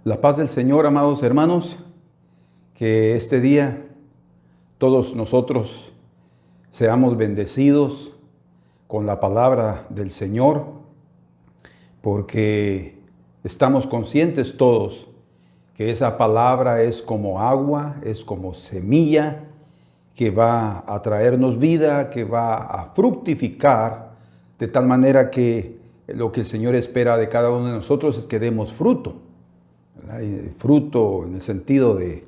La paz del Señor, amados hermanos, que este día todos nosotros seamos bendecidos con la palabra del Señor, porque estamos conscientes todos que esa palabra es como agua, es como semilla que va a traernos vida, que va a fructificar, de tal manera que lo que el Señor espera de cada uno de nosotros es que demos fruto. Fruto en el sentido de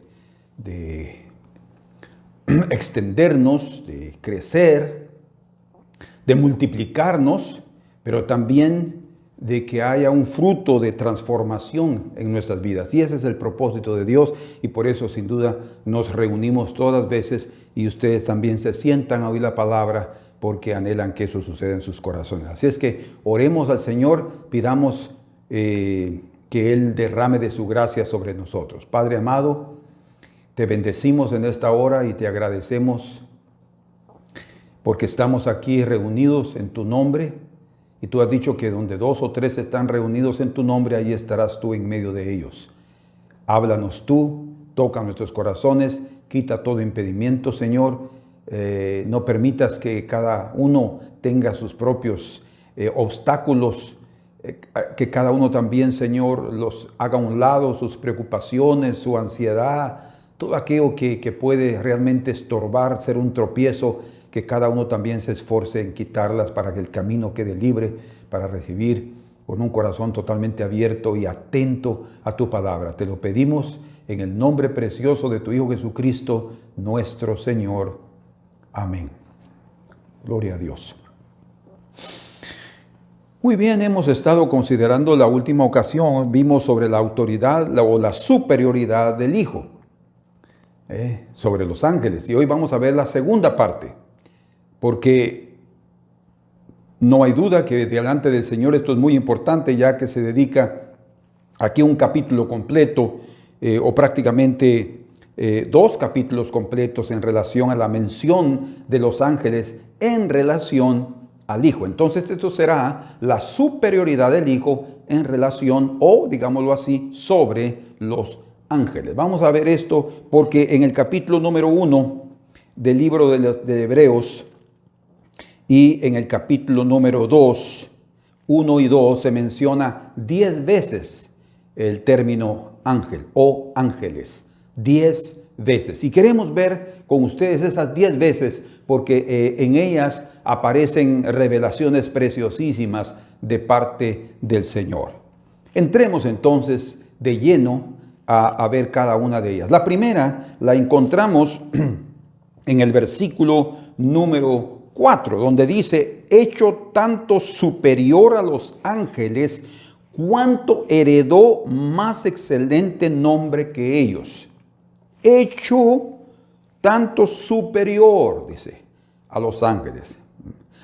extendernos, de crecer, de multiplicarnos, pero también de que haya un fruto de transformación en nuestras vidas. Y ese es el propósito de Dios, y por eso sin duda nos reunimos todas las veces y ustedes también se sientan a oír la palabra porque anhelan que eso suceda en sus corazones. Así es que oremos al Señor, pidamos que Él derrame de su gracia sobre nosotros. Padre amado, te bendecimos en esta hora y te agradecemos porque estamos aquí reunidos en tu nombre. Y tú has dicho que donde 2 o 3 están reunidos en tu nombre, ahí estarás tú en medio de ellos. Háblanos tú, toca nuestros corazones, quita todo impedimento, Señor. No permitas que cada uno tenga sus propios obstáculos, que cada uno también, Señor, los haga a un lado, sus preocupaciones, su ansiedad, todo aquello que puede realmente estorbar, ser un tropiezo, que cada uno también se esforce en quitarlas para que el camino quede libre, para recibir con un corazón totalmente abierto y atento a tu palabra. Te lo pedimos en el nombre precioso de tu Hijo Jesucristo, nuestro Señor. Amén. Gloria a Dios. Muy bien, hemos estado considerando la última ocasión, vimos sobre la autoridad o la superioridad del Hijo, sobre los ángeles. Y hoy vamos a ver la segunda parte, porque no hay duda que delante del Señor esto es muy importante, ya que se dedica aquí un capítulo completo, o prácticamente 2 capítulos completos en relación a la mención de los ángeles en relación al Hijo. Entonces esto será la superioridad del Hijo en relación, o digámoslo así, sobre los ángeles. Vamos a ver esto porque en el capítulo número 1 del libro de Hebreos y en el capítulo número 2, 1 y 2, se menciona 10 veces el término ángel o ángeles. 10 veces. Y queremos ver con ustedes esas 10 veces porque en ellas aparecen revelaciones preciosísimas de parte del Señor. Entremos entonces de lleno a ver cada una de ellas. La primera la encontramos en el versículo número 4, donde dice: hecho tanto superior a los ángeles, cuanto heredó más excelente nombre que ellos. Hecho tanto superior, dice, a los ángeles.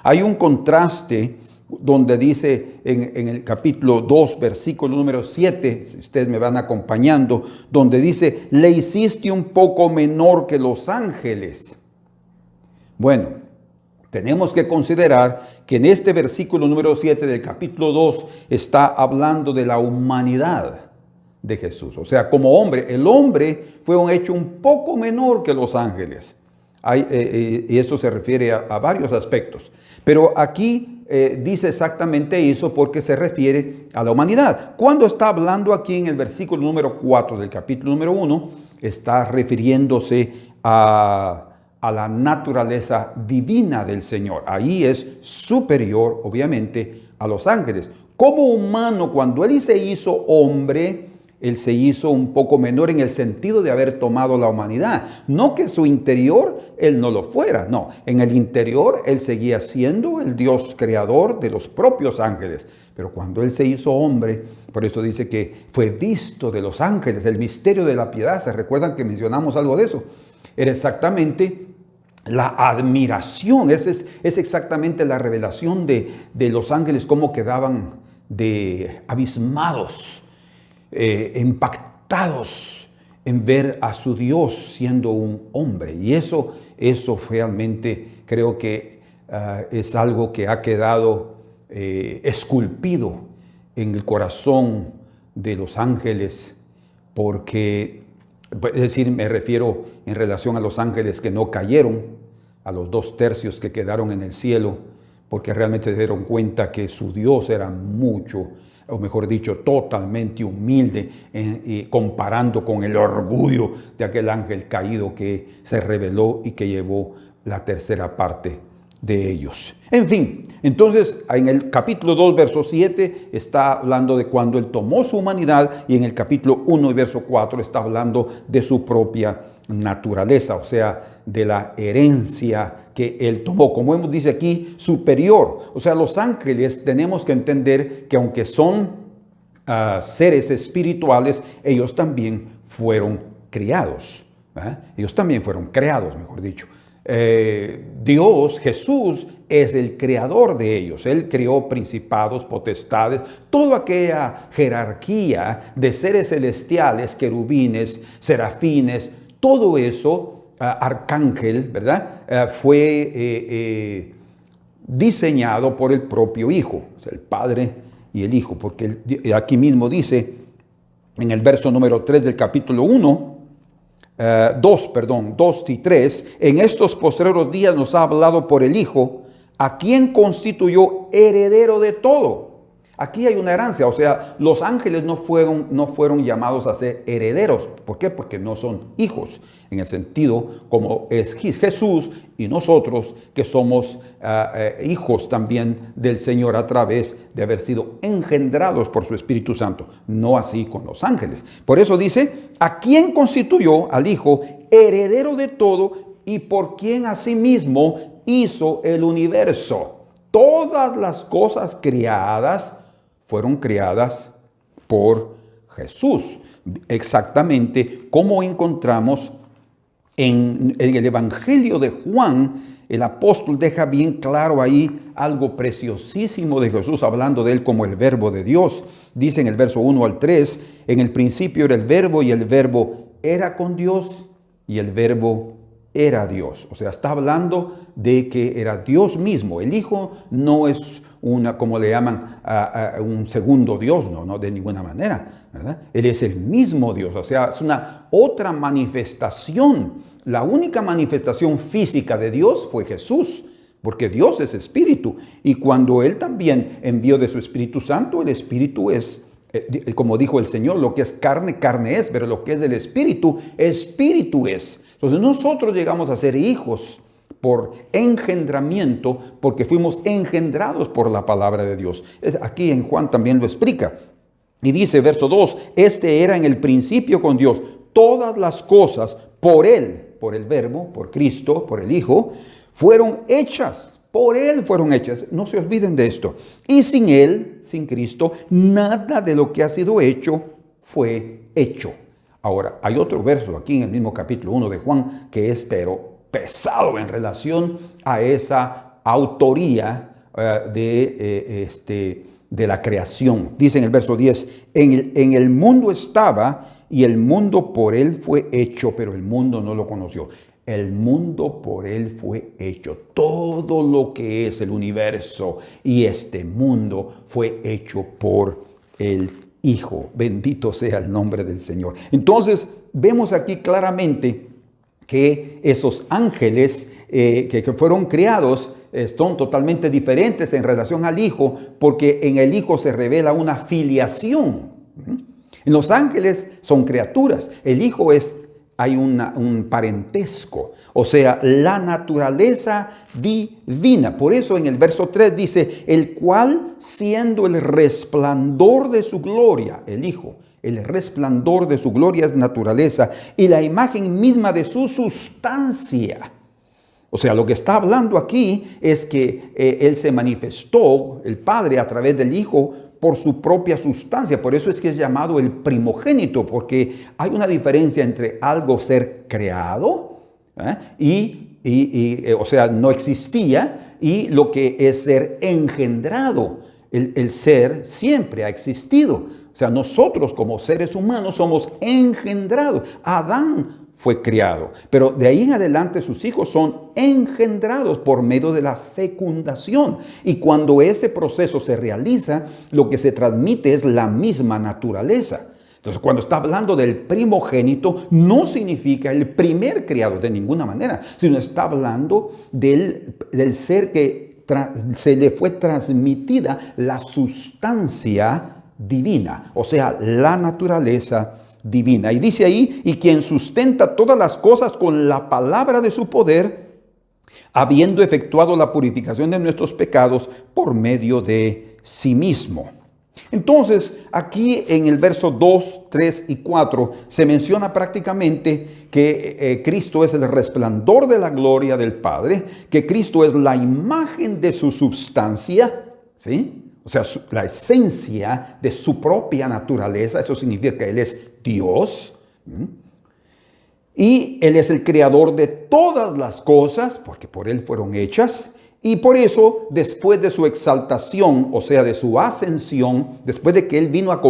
Hay un contraste donde dice en el capítulo 2, versículo número 7, si ustedes me van acompañando, donde dice: le hiciste un poco menor que los ángeles. Bueno, tenemos que considerar que en este versículo número 7 del capítulo 2 está hablando de la humanidad de Jesús. O sea, como hombre, el hombre fue un hecho un poco menor que los ángeles. Y eso se refiere a varios aspectos. Pero aquí dice exactamente eso porque se refiere a la humanidad. Cuando está hablando aquí en el versículo número 4 del capítulo número 1, está refiriéndose a la naturaleza divina del Señor. Ahí es superior, obviamente, a los ángeles. Como humano, cuando Él se hizo hombre, Él se hizo un poco menor en el sentido de haber tomado la humanidad. No que su interior Él no lo fuera, no. En el interior Él seguía siendo el Dios creador de los propios ángeles. Pero cuando Él se hizo hombre, por eso dice que fue visto de los ángeles, el misterio de la piedad. ¿Se recuerdan que mencionamos algo de eso? Era exactamente la admiración, es exactamente la revelación de los ángeles, cómo quedaban abismados, impactados en ver a su Dios siendo un hombre. Y eso realmente creo que es algo que ha quedado esculpido en el corazón de los ángeles porque, es decir, me refiero en relación a los ángeles que no cayeron, a los 2/3 que quedaron en el cielo, porque realmente se dieron cuenta que su Dios era mucho, o mejor dicho, totalmente humilde, comparando con el orgullo de aquel ángel caído que se rebeló y que llevó la 1/3 parte de ellos. En fin, entonces en el capítulo 2, verso 7 está hablando de cuando Él tomó su humanidad, y en el capítulo 1 y verso 4 está hablando de su propia naturaleza, o sea, de la herencia que Él tomó, como dice aquí, superior. O sea, los ángeles tenemos que entender que aunque son seres espirituales, ellos también fueron criados. Ellos también fueron creados, mejor dicho. Dios, Jesús, es el creador de ellos. Él creó principados, potestades, toda aquella jerarquía de seres celestiales, querubines, serafines, todo eso, arcángel, ¿verdad? Fue diseñado por el propio Hijo, o sea, el Padre y el Hijo, porque aquí mismo dice, en el verso número 3 del capítulo 1, 2 y 3, en estos postreros días nos ha hablado por el Hijo, a quien constituyó heredero de todo. Aquí hay una herencia, o sea, los ángeles no fueron llamados a ser herederos. ¿Por qué? Porque no son hijos, en el sentido como es Jesús y nosotros que somos hijos también del Señor a través de haber sido engendrados por su Espíritu Santo. No así con los ángeles. Por eso dice, a quien constituyó al Hijo heredero de todo y por quien asimismo hizo el universo. Todas las cosas creadas fueron creadas por Jesús. Exactamente como encontramos en el Evangelio de Juan, el apóstol deja bien claro ahí algo preciosísimo de Jesús, hablando de él como el verbo de Dios. Dice en el verso 1 al 3, en el principio era el verbo y el verbo era con Dios y el verbo era Dios. O sea, está hablando de que era Dios mismo. El Hijo no es como le llaman, un segundo Dios, no de ninguna manera, ¿verdad? Él es el mismo Dios, o sea, es una otra manifestación. La única manifestación física de Dios fue Jesús, porque Dios es espíritu, y cuando Él también envió de su Espíritu Santo, el Espíritu es, como dijo el Señor, lo que es carne, carne es, pero lo que es del Espíritu, Espíritu es. Entonces nosotros llegamos a ser hijos por engendramiento, porque fuimos engendrados por la palabra de Dios. Aquí en Juan también lo explica. Y dice, verso 2, este era en el principio con Dios. Todas las cosas por Él, por el Verbo, por Cristo, por el Hijo, fueron hechas. Por Él fueron hechas. No se olviden de esto. Y sin Él, sin Cristo, nada de lo que ha sido hecho fue hecho. Ahora, hay otro verso aquí en el mismo capítulo 1 de Juan que es, pero pesado en relación a esa autoría de la creación. Dice en el verso 10, en el mundo estaba y el mundo por Él fue hecho, pero el mundo no lo conoció. El mundo por Él fue hecho. Todo lo que es el universo y este mundo fue hecho por el Hijo. Bendito sea el nombre del Señor. Entonces, vemos aquí claramente que esos ángeles que fueron creados son totalmente diferentes en relación al Hijo, porque en el Hijo se revela una filiación. En los ángeles son criaturas, el Hijo hay un parentesco, o sea, la naturaleza divina. Por eso en el verso 3 dice, el cual siendo el resplandor de su gloria, el Hijo, el resplandor de su gloria es naturaleza y la imagen misma de su sustancia. O sea, lo que está hablando aquí es que Él se manifestó, el Padre, a través del Hijo, por su propia sustancia. Por eso es que es llamado el primogénito, porque hay una diferencia entre algo ser creado, o sea, no existía, y lo que es ser engendrado. El ser siempre ha existido. O sea, nosotros como seres humanos somos engendrados. Adán fue criado, pero de ahí en adelante sus hijos son engendrados por medio de la fecundación. Y cuando ese proceso se realiza, lo que se transmite es la misma naturaleza. Entonces, cuando está hablando del primogénito, no significa el primer criado de ninguna manera, sino está hablando del ser que se le fue transmitida la sustancia divina, o sea, la naturaleza divina. Y dice ahí, y quien sustenta todas las cosas con la palabra de su poder, habiendo efectuado la purificación de nuestros pecados por medio de sí mismo. Entonces, aquí en el verso 2, 3 y 4 se menciona prácticamente que Cristo es el resplandor de la gloria del Padre, que Cristo es la imagen de su substancia, ¿sí? O sea, la esencia de su propia naturaleza. Eso significa que Él es Dios. Y Él es el creador de todas las cosas, porque por Él fueron hechas. Y por eso, después de su exaltación, o sea, de su ascensión, después de que Él vino a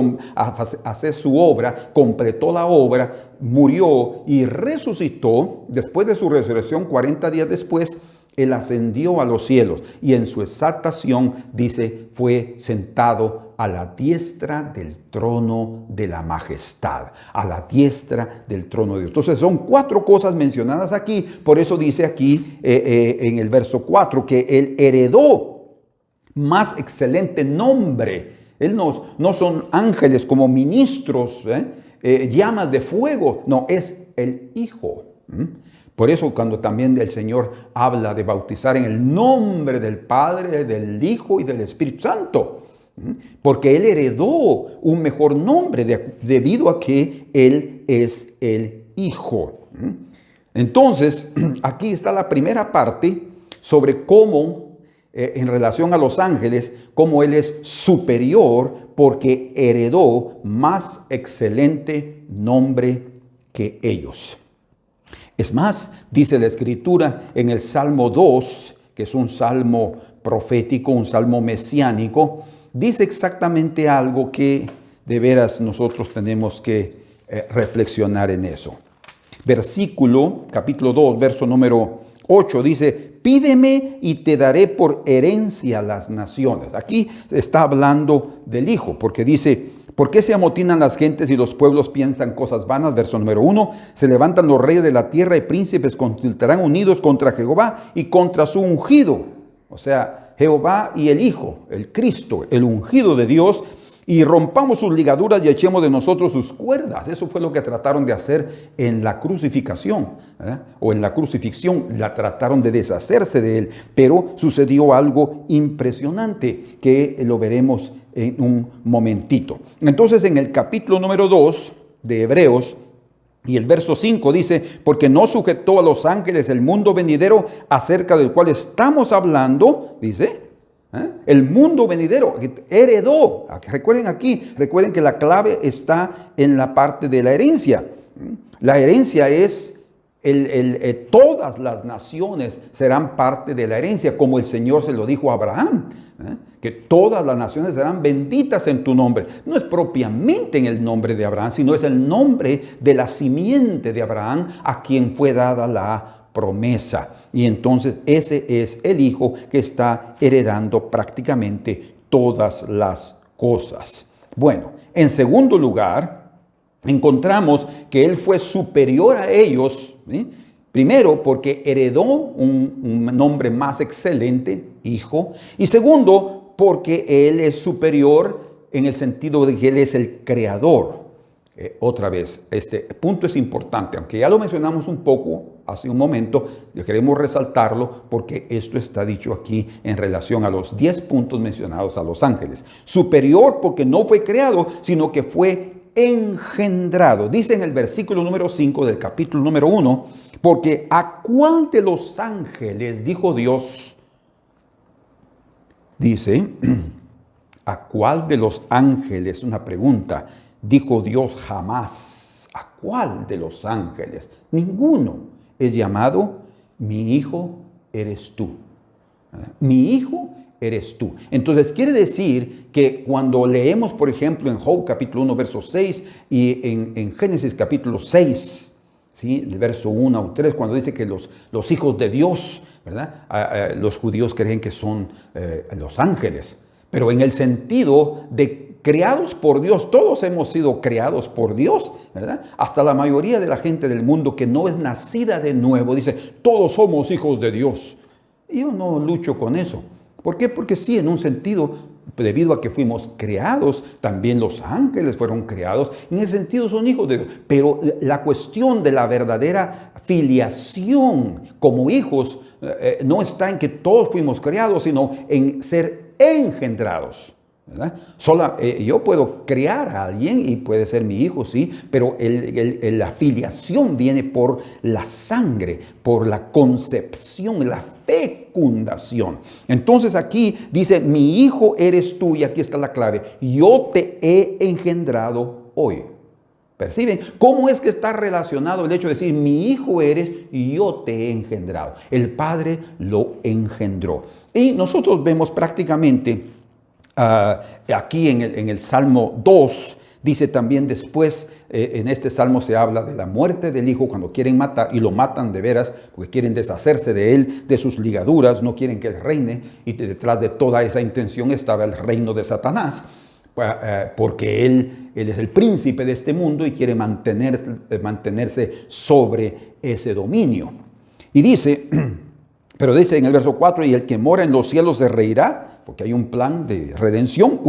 hacer su obra, completó la obra, murió y resucitó, después de su resurrección, 40 días después, Él ascendió a los cielos y en su exaltación, dice, fue sentado a la diestra del trono de la majestad, a la diestra del trono de Dios. Entonces son 4 cosas mencionadas aquí, por eso dice aquí en el verso 4 que Él heredó más excelente nombre. Él no son ángeles como ministros, llamas de fuego, no, es el Hijo. Por eso cuando también el Señor habla de bautizar en el nombre del Padre, del Hijo y del Espíritu Santo, porque Él heredó un mejor nombre debido a que Él es el Hijo. Entonces, aquí está la primera parte sobre cómo, en relación a los ángeles, cómo Él es superior porque heredó más excelente nombre que ellos. Es más, dice la Escritura en el Salmo 2, que es un salmo profético, un salmo mesiánico, dice exactamente algo que de veras nosotros tenemos que reflexionar en eso. Capítulo 2, verso número 8, dice, pídeme y te daré por herencia las naciones. Aquí está hablando del Hijo, porque dice, ¿por qué se amotinan las gentes y los pueblos piensan cosas vanas? Verso número 1, se levantan los reyes de la tierra y príncipes consultarán unidos contra Jehová y contra su ungido. O sea, Jehová y el Hijo, el Cristo, el ungido de Dios, y rompamos sus ligaduras y echemos de nosotros sus cuerdas. Eso fue lo que trataron de hacer en la crucificación, o en la crucifixión, la trataron de deshacerse de Él, pero sucedió algo impresionante que lo veremos en un momentito. Entonces, en el capítulo número 2 de Hebreos, y el verso 5 dice, porque no sujetó a los ángeles el mundo venidero acerca del cual estamos hablando, dice, el mundo venidero, heredó. Recuerden que la clave está en la parte de la herencia. La herencia es, todas las naciones serán parte de la herencia, como el Señor se lo dijo a Abraham, que todas las naciones serán benditas en tu nombre. No es propiamente en el nombre de Abraham, sino es el nombre de la simiente de Abraham a quien fue dada la promesa. Y entonces ese es el Hijo que está heredando prácticamente todas las cosas. Bueno, en segundo lugar, encontramos que Él fue superior a ellos, ¿sí? Primero, porque heredó un nombre más excelente, Hijo. Y segundo, porque Él es superior en el sentido de que Él es el creador. Otra vez, este punto es importante, aunque ya lo mencionamos un poco hace un momento, queremos resaltarlo porque esto está dicho aquí en relación a los 10 puntos mencionados a los ángeles. Superior porque no fue creado, sino que fue engendrado. Dice en el versículo número 5 del capítulo número 1, porque ¿a cuál de los ángeles dijo Dios? Dice, ¿a cuál de los ángeles? Una pregunta. Dijo Dios jamás. ¿A cuál de los ángeles? Ninguno. Es llamado, mi hijo eres tú. Mi hijo eres tú. Entonces quiere decir que cuando leemos, por ejemplo, en Job capítulo 1, verso 6 y en Génesis capítulo 6, ¿sí? El verso 1 o 3, cuando dice que los hijos de Dios, ¿verdad? Los judíos creen que son los ángeles, pero en el sentido de creados por Dios. Todos hemos sido creados por Dios, ¿verdad? Hasta la mayoría de la gente del mundo que no es nacida de nuevo dice, todos somos hijos de Dios. Y yo no lucho con eso. ¿Por qué? Porque sí, en un sentido, debido a que fuimos creados, también los ángeles fueron creados, en ese sentido son hijos de Dios. Pero la cuestión de la verdadera filiación como hijos no está en que todos fuimos creados, sino en ser engendrados, ¿verdad? Yo puedo criar a alguien y puede ser mi hijo, sí, pero la filiación viene por la sangre, por la concepción, la fecundación. Entonces aquí dice, mi hijo eres tú, y aquí está la clave, yo te he engendrado hoy. ¿Perciben? ¿Cómo es que está relacionado el hecho de decir, mi hijo eres y yo te he engendrado? El Padre lo engendró. Y nosotros vemos prácticamente aquí en el Salmo 2, dice también después, en este Salmo se habla de la muerte del hijo cuando quieren matar, y lo matan de veras, porque quieren deshacerse de él, de sus ligaduras, no quieren que él reine, y detrás de toda esa intención estaba el reino de Satanás. Porque él es el príncipe de este mundo y quiere mantenerse sobre ese dominio. Y dice, pero dice en el verso 4, y el que mora en los cielos se reirá, porque hay un plan de redención,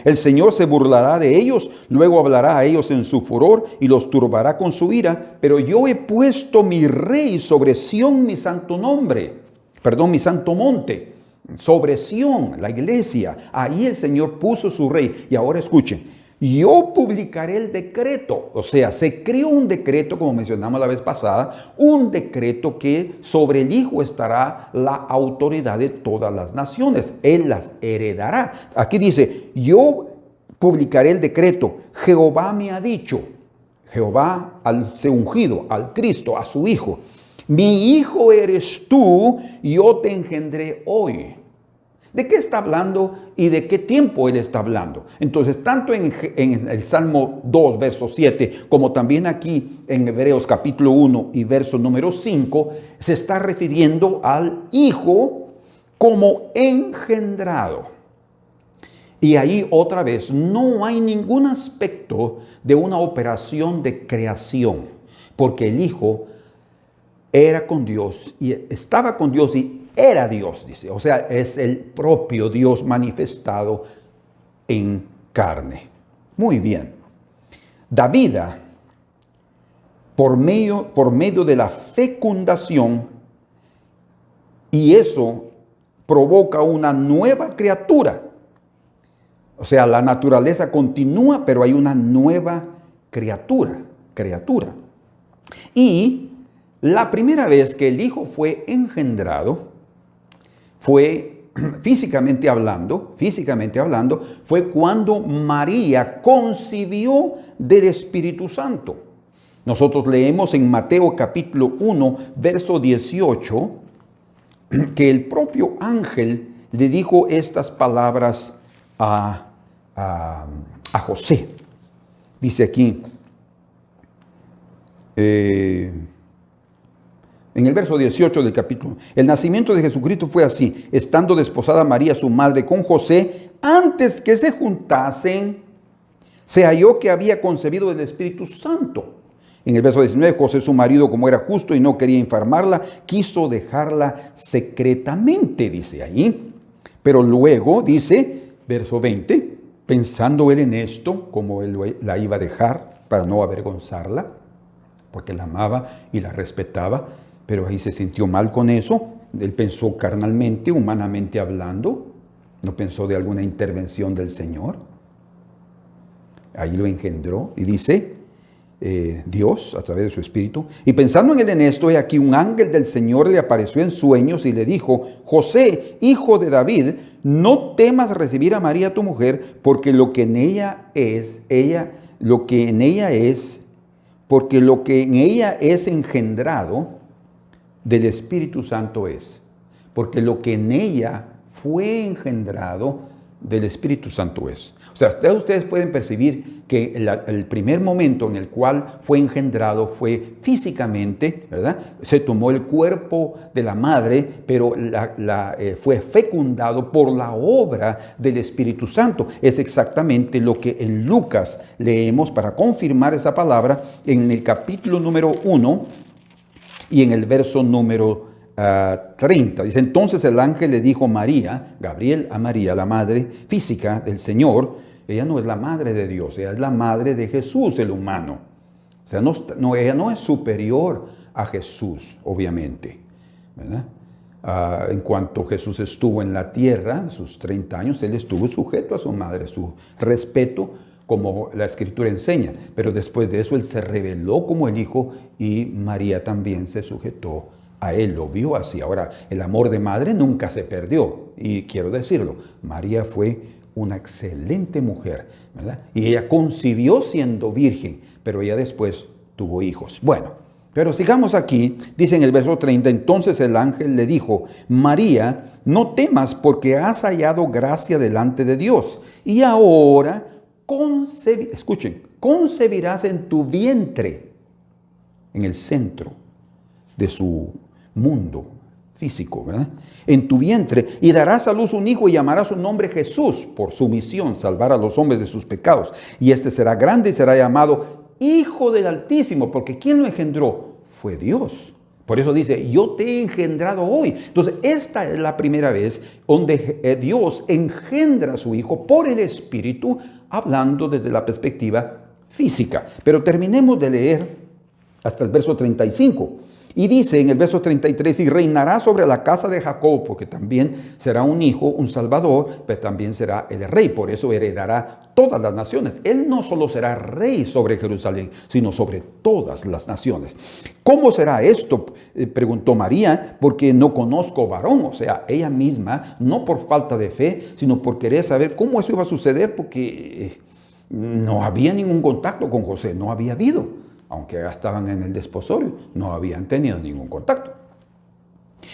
el Señor se burlará de ellos, luego hablará a ellos en su furor y los turbará con su ira, pero yo he puesto mi rey sobre Sión, mi santo monte. Sobre Sión, la iglesia, ahí el Señor puso su rey. Y ahora escuchen, yo publicaré el decreto. O sea, se creó un decreto, como mencionamos la vez pasada, un decreto que sobre el Hijo estará la autoridad de todas las naciones. Él las heredará. Aquí dice, yo publicaré el decreto. Jehová me ha dicho, Jehová al ungido, al Cristo, a su Hijo. Mi hijo eres tú, yo te engendré hoy. ¿De qué está hablando y de qué tiempo él está hablando? Entonces, tanto en el Salmo 2, verso 7, como también aquí en Hebreos capítulo 1 y verso número 5, se está refiriendo al hijo como engendrado. Y ahí otra vez, no hay ningún aspecto de una operación de creación, porque el hijo era con Dios y estaba con Dios y era Dios, dice. O sea, es el propio Dios manifestado en carne. Muy bien. David, por medio de la fecundación, y eso provoca una nueva criatura. O sea, la naturaleza continúa, pero hay una nueva criatura. Y la primera vez que el Hijo fue engendrado, fue físicamente hablando, fue cuando María concibió del Espíritu Santo. Nosotros leemos en Mateo capítulo 1, verso 18, que el propio ángel le dijo estas palabras a José. Dice aquí, en el verso 18 del capítulo, el nacimiento de Jesucristo fue así, estando desposada María, su madre, con José, antes que se juntasen, se halló que había concebido del Espíritu Santo. En el verso 19, José, su marido, como era justo y no quería infamarla, quiso dejarla secretamente, dice ahí. Pero luego dice, verso 20, pensando él en esto, como él la iba a dejar para no avergonzarla, porque la amaba y la respetaba, pero ahí se sintió mal con eso. Él pensó carnalmente, humanamente hablando, no pensó de alguna intervención del Señor. Ahí lo engendró y dice Dios a través de su Espíritu. Y pensando en él en esto, he aquí un ángel del Señor le apareció en sueños y le dijo, José, hijo de David, no temas recibir a María tu mujer, porque lo que en ella es engendrado del Espíritu Santo es. Porque lo que en ella fue engendrado del Espíritu Santo es. O sea, ustedes pueden percibir que el primer momento en el cual fue engendrado fue físicamente, ¿verdad? Se tomó el cuerpo de la madre, pero fue fecundado por la obra del Espíritu Santo. Es exactamente lo que en Lucas leemos para confirmar esa palabra en el capítulo número 1 y en el verso número 30. Dice, entonces el ángel le dijo María, Gabriel a María, la madre física del Señor. Ella no es la madre de Dios, ella es la madre de Jesús, el humano. O sea, ella no es superior a Jesús, obviamente, ¿verdad? En cuanto Jesús estuvo en la tierra, sus 30 años, él estuvo sujeto a su madre, su respeto, como la Escritura enseña. Pero después de eso, él se reveló como el Hijo y María también se sujetó a él, lo vio así. Ahora, el amor de madre nunca se perdió. Y quiero decirlo, María fue una excelente mujer, ¿verdad? Y ella concibió siendo virgen, pero ella después tuvo hijos. Bueno, pero sigamos aquí. Dice en el verso 30, entonces el ángel le dijo, María, no temas porque has hallado gracia delante de Dios. Y ahora concebirás en tu vientre, en el centro de su mundo físico, ¿verdad? En tu vientre, y darás a luz un hijo y llamarás su nombre Jesús, por su misión, salvar a los hombres de sus pecados. Y este será grande y será llamado Hijo del Altísimo, porque ¿quién lo engendró? Fue Dios. Por eso dice, yo te he engendrado hoy. Entonces, esta es la primera vez donde Dios engendra a su Hijo por el Espíritu, hablando desde la perspectiva física. Pero terminemos de leer hasta el verso 35. Y dice en el verso 33, y reinará sobre la casa de Jacob, porque también será un hijo, un salvador, pero también será el rey. Por eso heredará todas las naciones. Él no solo será rey sobre Jerusalén, sino sobre todas las naciones. ¿Cómo será esto? Preguntó María, porque no conozco varón. O sea, ella misma, no por falta de fe, sino por querer saber cómo eso iba a suceder, porque no había ningún contacto con José, no había habido. Aunque ya estaban en el desposorio, no habían tenido ningún contacto.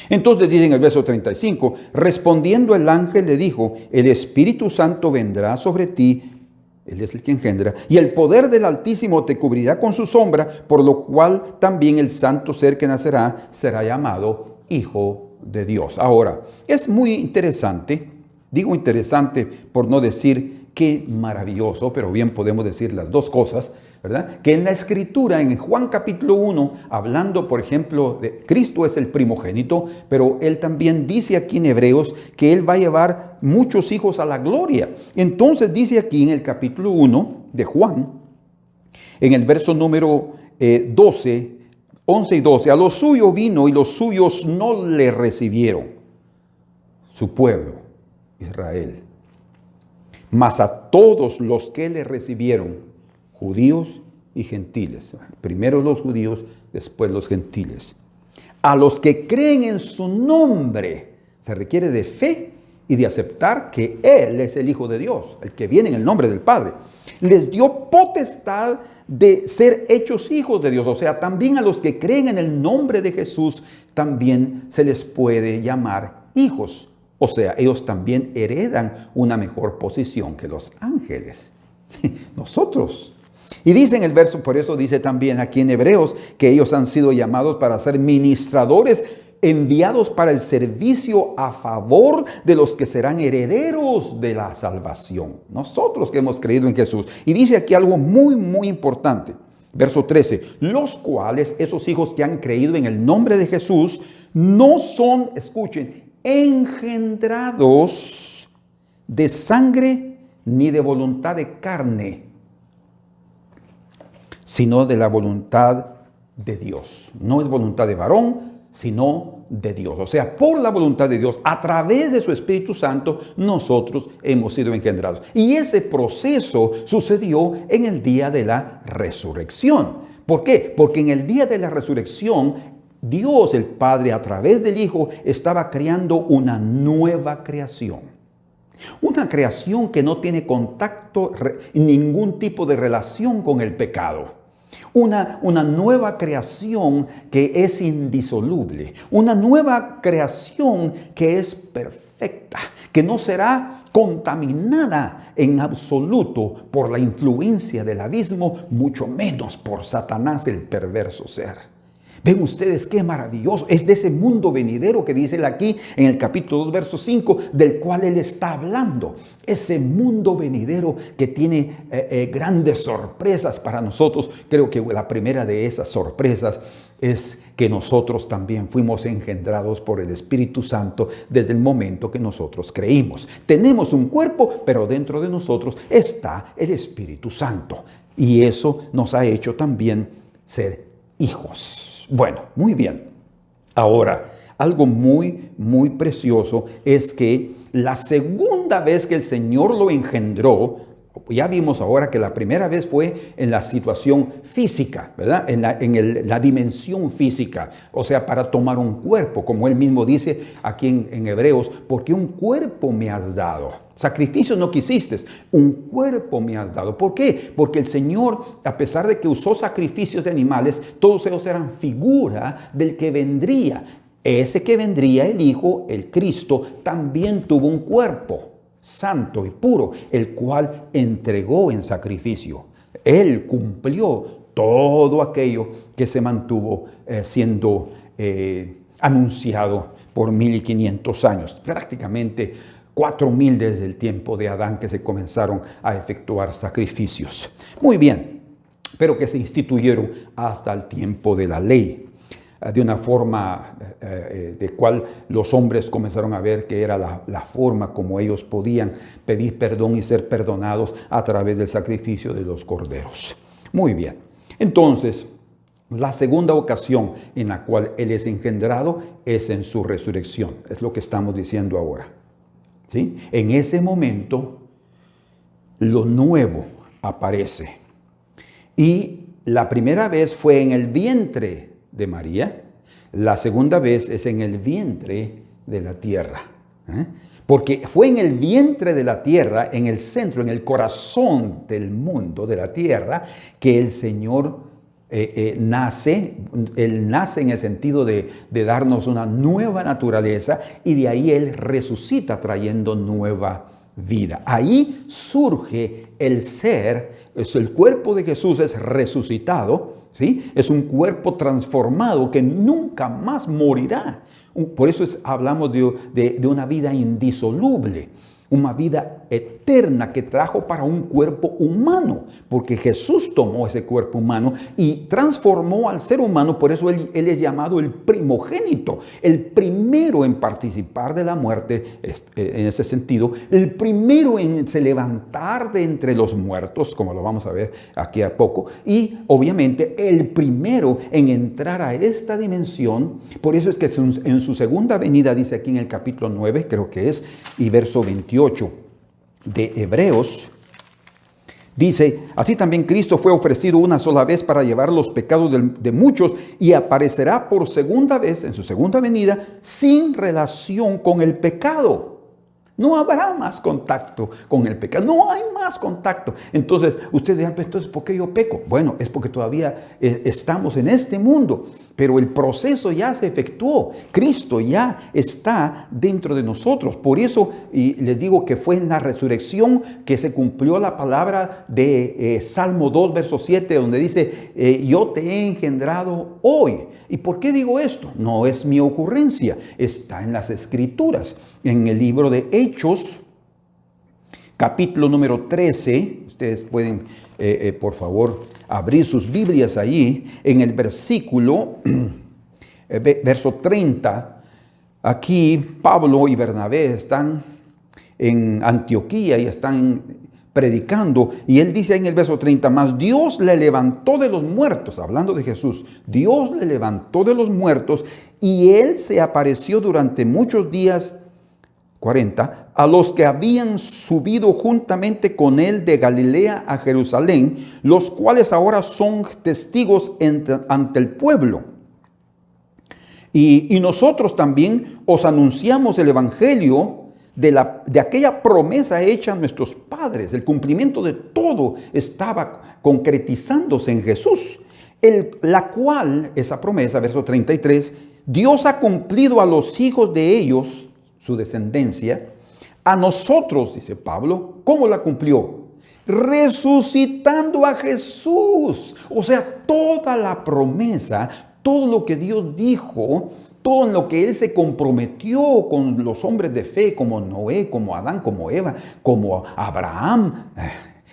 Entonces dice en el verso 35, respondiendo el ángel le dijo, el Espíritu Santo vendrá sobre ti, él es el que engendra, y el poder del Altísimo te cubrirá con su sombra, por lo cual también el santo ser que nacerá será llamado Hijo de Dios. Ahora, es muy interesante, digo interesante por no decir qué maravilloso, pero bien podemos decir las dos cosas, ¿verdad? Que en la Escritura, en Juan capítulo 1, hablando, por ejemplo, de Cristo es el primogénito, pero él también dice aquí en Hebreos que él va a llevar muchos hijos a la gloria. Entonces dice aquí en el capítulo 1 de Juan, en el verso número 11 y 12, a lo suyo vino y los suyos no le recibieron, su pueblo, Israel. Mas a todos los que le recibieron, judíos y gentiles, primero los judíos, después los gentiles, a los que creen en su nombre, se requiere de fe y de aceptar que Él es el Hijo de Dios, el que viene en el nombre del Padre, les dio potestad de ser hechos hijos de Dios. O sea, también a los que creen en el nombre de Jesús, también se les puede llamar hijos. O sea, ellos también heredan una mejor posición que los ángeles. Nosotros. Y dice en el verso, por eso dice también aquí en Hebreos, que ellos han sido llamados para ser ministradores, enviados para el servicio a favor de los que serán herederos de la salvación. Nosotros que hemos creído en Jesús. Y dice aquí algo muy, muy importante. Verso 13, los cuales, esos hijos que han creído en el nombre de Jesús, no son, escuchen, engendrados de sangre ni de voluntad de carne, sino de la voluntad de Dios. No es voluntad de varón, sino de Dios. O sea, por la voluntad de Dios, a través de su Espíritu Santo, nosotros hemos sido engendrados. Y ese proceso sucedió en el día de la resurrección. ¿Por qué? Porque en el día de la resurrección, Dios, el Padre, a través del Hijo, estaba creando una nueva creación. Una creación que no tiene contacto, ningún tipo de relación con el pecado. Una nueva creación que es indisoluble. Una nueva creación que es perfecta, que no será contaminada en absoluto por la influencia del abismo, mucho menos por Satanás, el perverso ser. Ven ustedes qué maravilloso. Es de ese mundo venidero que dice él aquí en el capítulo 2, verso 5, del cual él está hablando. Ese mundo venidero que tiene grandes sorpresas para nosotros. Creo que la primera de esas sorpresas es que nosotros también fuimos engendrados por el Espíritu Santo desde el momento que nosotros creímos. Tenemos un cuerpo, pero dentro de nosotros está el Espíritu Santo. Y eso nos ha hecho también ser hijos. Bueno, muy bien. Ahora, algo muy, muy precioso es que la segunda vez que el Señor lo engendró, ya vimos ahora que la primera vez fue en la situación física, ¿verdad? En la dimensión física, o sea, para tomar un cuerpo, como él mismo dice aquí en Hebreos, porque un cuerpo me has dado. Sacrificio no quisiste, un cuerpo me has dado. ¿Por qué? Porque el Señor, a pesar de que usó sacrificios de animales, todos ellos eran figura del que vendría. Ese que vendría, el Hijo, el Cristo, también tuvo un cuerpo santo y puro, el cual entregó en sacrificio. Él cumplió todo aquello que se mantuvo siendo anunciado por 1500 años, prácticamente 4000 desde el tiempo de Adán, que se comenzaron a efectuar sacrificios. Muy bien, pero que se instituyeron hasta el tiempo de la ley, de una forma de cual los hombres comenzaron a ver que era la forma como ellos podían pedir perdón y ser perdonados a través del sacrificio de los corderos. Muy bien, entonces la segunda ocasión en la cual Él es engendrado es en su resurrección, es lo que estamos diciendo ahora. ¿Sí? En ese momento lo nuevo aparece, y la primera vez fue en el vientre de María, la segunda vez es en el vientre de la tierra. Porque fue en el vientre de la tierra, en el centro, en el corazón del mundo, de la tierra, que el Señor nace. Él nace en el sentido de darnos una nueva naturaleza, y de ahí Él resucita trayendo nueva vida. Ahí surge el ser, el cuerpo de Jesús es resucitado, ¿sí? Es un cuerpo transformado que nunca más morirá. Por eso hablamos de una vida indisoluble, una vida eterna que trajo para un cuerpo humano, porque Jesús tomó ese cuerpo humano y transformó al ser humano. Por eso él es llamado el primogénito, el primero en participar de la muerte, en ese sentido, el primero en se levantar de entre los muertos, como lo vamos a ver aquí a poco, y obviamente el primero en entrar a esta dimensión. Por eso es que en su segunda venida, dice aquí en el capítulo 9, creo que es, y verso 28 de Hebreos, dice: así también Cristo fue ofrecido una sola vez para llevar los pecados de muchos, y aparecerá por segunda vez en su segunda venida sin relación con el pecado. No habrá más contacto con el pecado, no hay más contacto. Entonces, ustedes dirán: entonces, ¿por qué yo peco? Bueno, es porque todavía estamos en este mundo, pero el proceso ya se efectuó. Cristo ya está dentro de nosotros. Por eso, y les digo que fue en la resurrección que se cumplió la palabra de Salmo 2, verso 7, donde dice: yo te he engendrado hoy. ¿Y por qué digo esto? No es mi ocurrencia, está en las Escrituras. En el libro de Hechos, capítulo número 13, ustedes pueden, por favor, abrir sus Biblias allí, en el versículo, verso 30, aquí Pablo y Bernabé están en Antioquía y están predicando, y él dice en el verso 30, mas Dios le levantó de los muertos, hablando de Jesús, Dios le levantó de los muertos, y él se apareció durante muchos días, 40, a los que habían subido juntamente con él de Galilea a Jerusalén, los cuales ahora son testigos ante el pueblo. Y nosotros también os anunciamos el evangelio de aquella promesa hecha a nuestros padres. El cumplimiento de todo estaba concretizándose en Jesús, la cual, esa promesa, verso 33, Dios ha cumplido a los hijos de ellos, su descendencia, a nosotros, dice Pablo. ¿Cómo la cumplió? Resucitando a Jesús. O sea, toda la promesa, todo lo que Dios dijo, todo en lo que Él se comprometió con los hombres de fe, como Noé, como Adán, como Eva, como Abraham,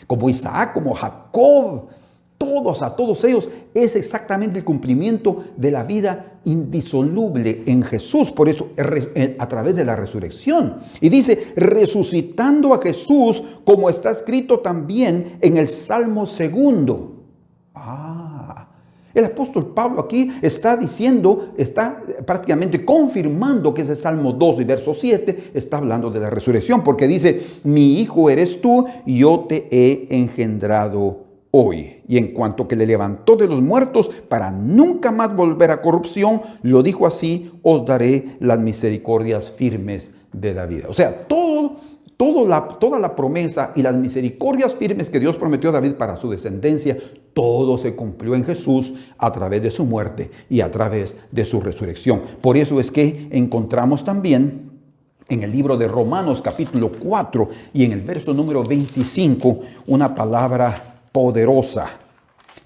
como Isaac, como Jacob, todos ellos, es exactamente el cumplimiento de la vida indisoluble en Jesús. Por eso, a través de la resurrección. Y dice, resucitando a Jesús, como está escrito también en el Salmo 2. El apóstol Pablo aquí está diciendo, está prácticamente confirmando que ese Salmo 2 y verso 7 está hablando de la resurrección, porque dice, mi hijo eres tú, yo te he engendrado hoy. Y en cuanto que le levantó de los muertos para nunca más volver a corrupción, lo dijo así, os daré las misericordias firmes de la vida. O sea, toda la promesa y las misericordias firmes que Dios prometió a David para su descendencia, todo se cumplió en Jesús a través de su muerte y a través de su resurrección. Por eso es que encontramos también en el libro de Romanos capítulo 4 y en el verso número 25 una palabra poderosa.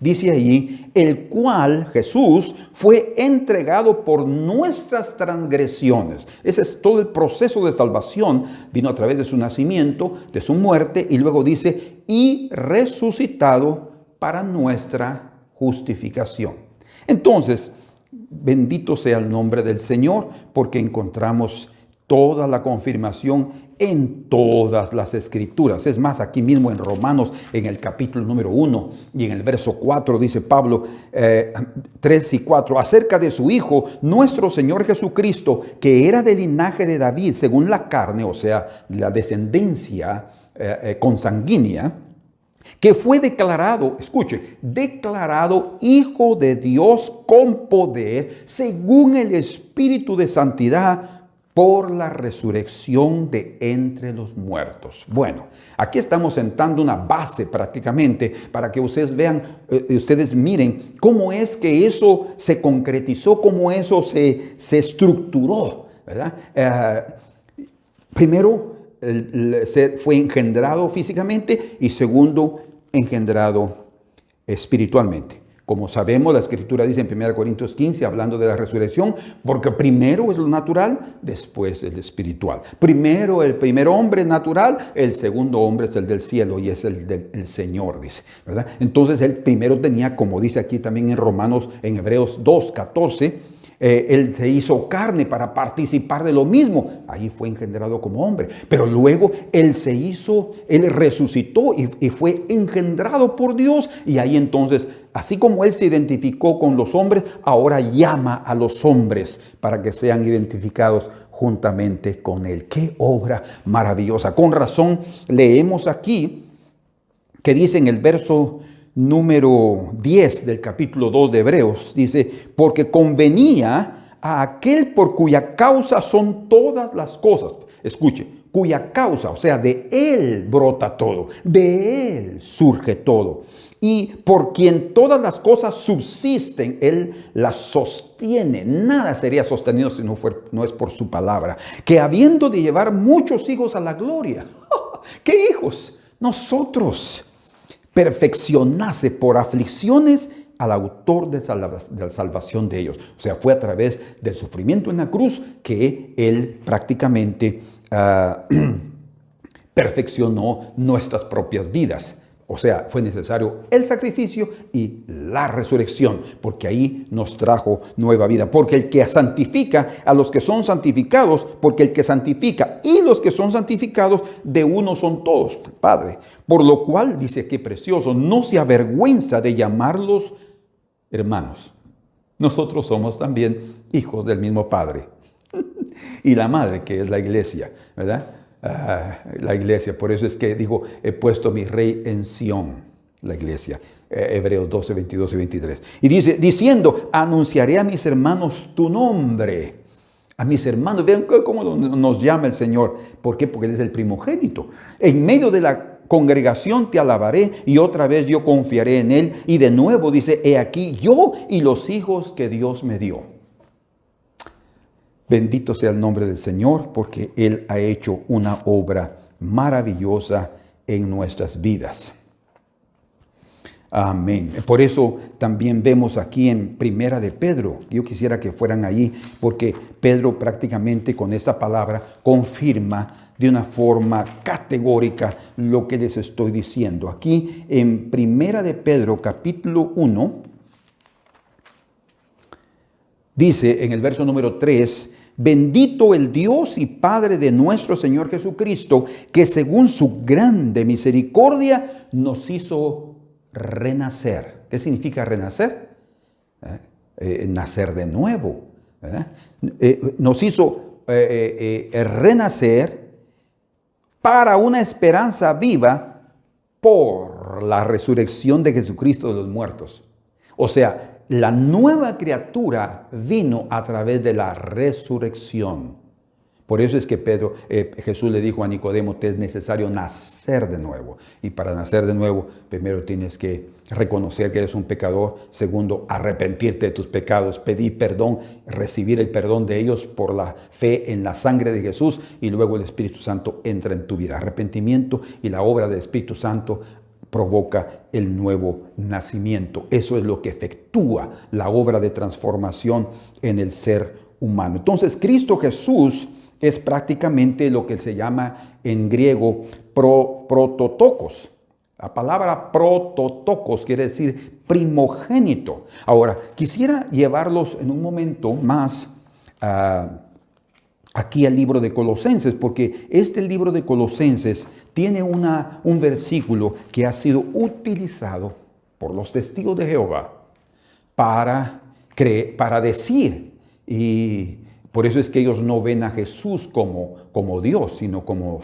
Dice allí, el cual Jesús fue entregado por nuestras transgresiones. Ese es todo el proceso de salvación. Vino a través de su nacimiento, de su muerte, y luego dice, y resucitado para nuestra justificación. Entonces, bendito sea el nombre del Señor, porque encontramos toda la confirmación en todas las escrituras. Es más, aquí mismo en Romanos, en el capítulo número 1 y en el verso 4, dice Pablo, 3 y 4, acerca de su Hijo, nuestro Señor Jesucristo, que era del linaje de David, según la carne, o sea, la descendencia consanguínea, que fue declarado, escuche, declarado Hijo de Dios con poder, según el Espíritu de santidad, por la resurrección de entre los muertos. Bueno, aquí estamos sentando una base prácticamente para que ustedes vean, ustedes miren cómo es que eso se concretizó, cómo eso se estructuró, ¿verdad? Primero, fue engendrado físicamente y segundo, engendrado espiritualmente. Como sabemos, la Escritura dice en 1 Corintios 15, hablando de la resurrección, porque primero es lo natural, después el espiritual. Primero el primer hombre natural, el segundo hombre es el del cielo y es el del Señor, dice, ¿verdad? Entonces él primero tenía, como dice aquí también en Romanos, en Hebreos 2, 14, él se hizo carne para participar de lo mismo. Ahí fue engendrado como hombre. Pero luego él resucitó y fue engendrado por Dios. Y ahí entonces, así como él se identificó con los hombres, ahora llama a los hombres para que sean identificados juntamente con él. ¡Qué obra maravillosa! Con razón leemos aquí que dice en el verso número 10 del capítulo 2 de Hebreos, dice, porque convenía a aquel por cuya causa son todas las cosas. Escuche, cuya causa, o sea, de él brota todo, de él surge todo. Y por quien todas las cosas subsisten, él las sostiene. Nada sería sostenido si no es por su palabra. Que habiendo de llevar muchos hijos a la gloria. ¿Qué hijos? Nosotros. Perfeccionase por aflicciones al autor de la salvación de ellos. O sea, fue a través del sufrimiento en la cruz que él prácticamente perfeccionó nuestras propias vidas. O sea, fue necesario el sacrificio y la resurrección, porque ahí nos trajo nueva vida. Porque el que santifica a los que son santificados, porque el que santifica y los que son santificados, de uno son todos, Padre. Por lo cual, dice qué precioso, no se avergüenza de llamarlos hermanos. Nosotros somos también hijos del mismo Padre. Y la madre, que es la iglesia, ¿verdad? La iglesia, por eso es que digo, he puesto mi rey en Sión, la iglesia, Hebreos 12, 22 y 23. Y dice, diciendo, anunciaré a mis hermanos tu nombre. A mis hermanos, vean cómo nos llama el Señor. ¿Por qué? Porque Él es el primogénito. En medio de la congregación te alabaré y otra vez yo confiaré en Él. Y de nuevo dice, he aquí yo y los hijos que Dios me dio. Bendito sea el nombre del Señor, porque Él ha hecho una obra maravillosa en nuestras vidas. Amén. Por eso también vemos aquí en Primera de Pedro, yo quisiera que fueran allí, porque Pedro prácticamente con esta palabra confirma de una forma categórica lo que les estoy diciendo. Aquí en Primera de Pedro, capítulo 1, dice en el verso número 3, bendito el Dios y Padre de nuestro Señor Jesucristo, que según su grande misericordia nos hizo renacer. ¿Qué significa renacer? Nacer de nuevo. Nos hizo renacer para una esperanza viva por la resurrección de Jesucristo de los muertos. O sea, la nueva criatura vino a través de la resurrección. Por eso es que Jesús le dijo a Nicodemo, te es necesario nacer de nuevo. Y para nacer de nuevo, primero tienes que reconocer que eres un pecador. Segundo, arrepentirte de tus pecados, pedir perdón, recibir el perdón de ellos por la fe en la sangre de Jesús. Y luego el Espíritu Santo entra en tu vida. Arrepentimiento y la obra del Espíritu Santo provoca el nuevo nacimiento. Eso es lo que efectúa la obra de transformación en el ser humano. Entonces, Cristo Jesús es prácticamente lo que se llama en griego prototokos. La palabra prototokos quiere decir primogénito. Ahora, quisiera llevarlos en un momento más aquí al libro de Colosenses, porque este libro de Colosenses tiene un versículo que ha sido utilizado por los testigos de Jehová para decir, y por eso es que ellos no ven a Jesús como Dios, sino como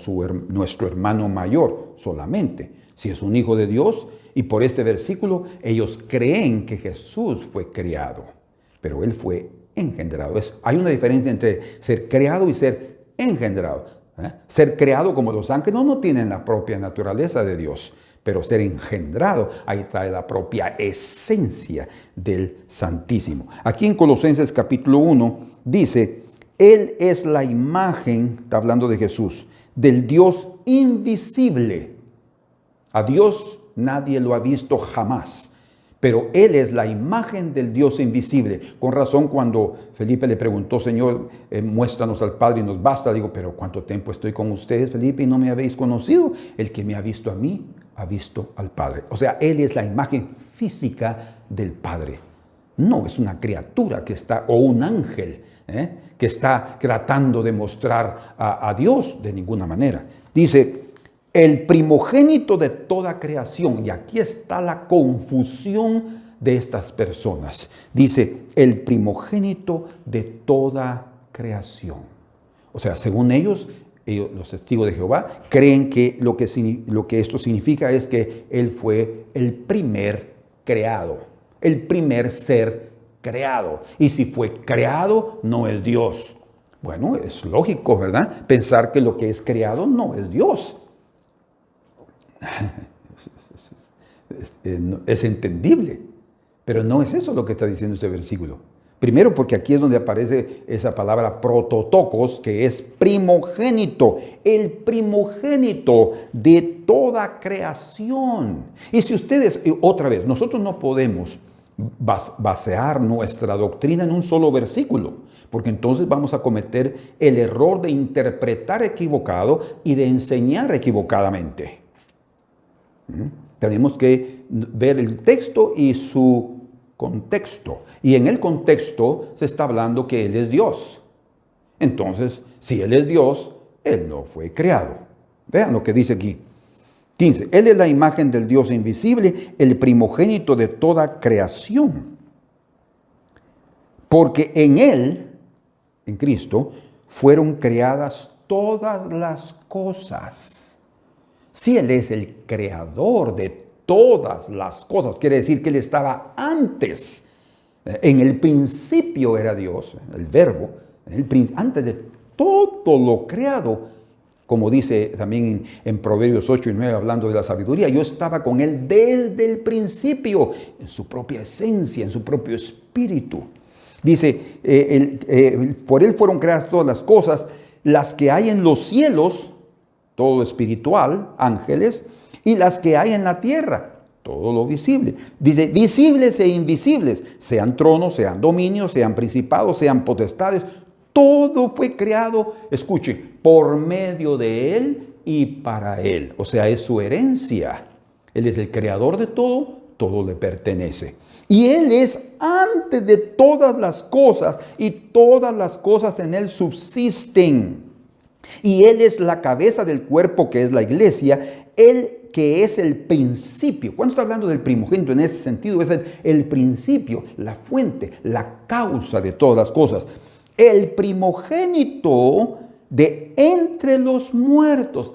nuestro hermano mayor solamente. Si es un hijo de Dios, y por este versículo ellos creen que Jesús fue criado, pero Él fue engendrado. Hay una diferencia entre ser creado y ser engendrado. Ser creado como los ángeles no tienen la propia naturaleza de Dios, pero ser engendrado, ahí trae la propia esencia del Santísimo. Aquí en Colosenses capítulo 1 dice, Él es la imagen, está hablando de Jesús, del Dios invisible. A Dios nadie lo ha visto jamás, pero Él es la imagen del Dios invisible. Con razón, cuando Felipe le preguntó, Señor, muéstranos al Padre y nos basta, digo, pero ¿cuánto tiempo estoy con ustedes, Felipe, y no me habéis conocido? El que me ha visto a mí, ha visto al Padre. O sea, Él es la imagen física del Padre. No es una criatura que está, o un ángel, que está tratando de mostrar a Dios de ninguna manera. Dice, el primogénito de toda creación. Y aquí está la confusión de estas personas. Dice, el primogénito de toda creación. O sea, según ellos, los testigos de Jehová, creen que lo que esto significa es que Él fue el primer creado, el primer ser creado. Y si fue creado, no es Dios. Bueno, es lógico, ¿verdad? Pensar que lo que es creado no es Dios. Es entendible, pero no es eso lo que está diciendo este versículo. Primero, porque aquí es donde aparece esa palabra prototokos, que es primogénito, el primogénito de toda creación. Y si ustedes, otra vez, nosotros no podemos basear nuestra doctrina en un solo versículo, porque entonces vamos a cometer el error de interpretar equivocado y de enseñar equivocadamente. Tenemos que ver el texto y su contexto. Y en el contexto se está hablando que Él es Dios. Entonces, si Él es Dios, Él no fue creado. Vean lo que dice aquí. 15. Él es la imagen del Dios invisible, el primogénito de toda creación. Porque en Él, en Cristo, fueron creadas todas las cosas. Si Él es el creador de todas las cosas, quiere decir que Él estaba antes. En el principio era Dios, el verbo, Antes de todo lo creado, como dice también en Proverbios 8 y 9, hablando de la sabiduría, yo estaba con Él desde el principio, en su propia esencia, en su propio espíritu. Dice, por Él fueron creadas todas las cosas, las que hay en los cielos, todo espiritual, ángeles, y las que hay en la tierra, todo lo visible. Dice, visibles e invisibles, sean tronos, sean dominios, sean principados, sean potestades, todo fue creado, escuche, por medio de Él y para Él. O sea, es su herencia. Él es el creador de todo, todo le pertenece. Y Él es antes de todas las cosas y todas las cosas en Él subsisten. Y Él es la cabeza del cuerpo que es la iglesia, Él que es el principio. Cuando está hablando del primogénito en ese sentido, es el principio, la fuente, la causa de todas las cosas. El primogénito de entre los muertos.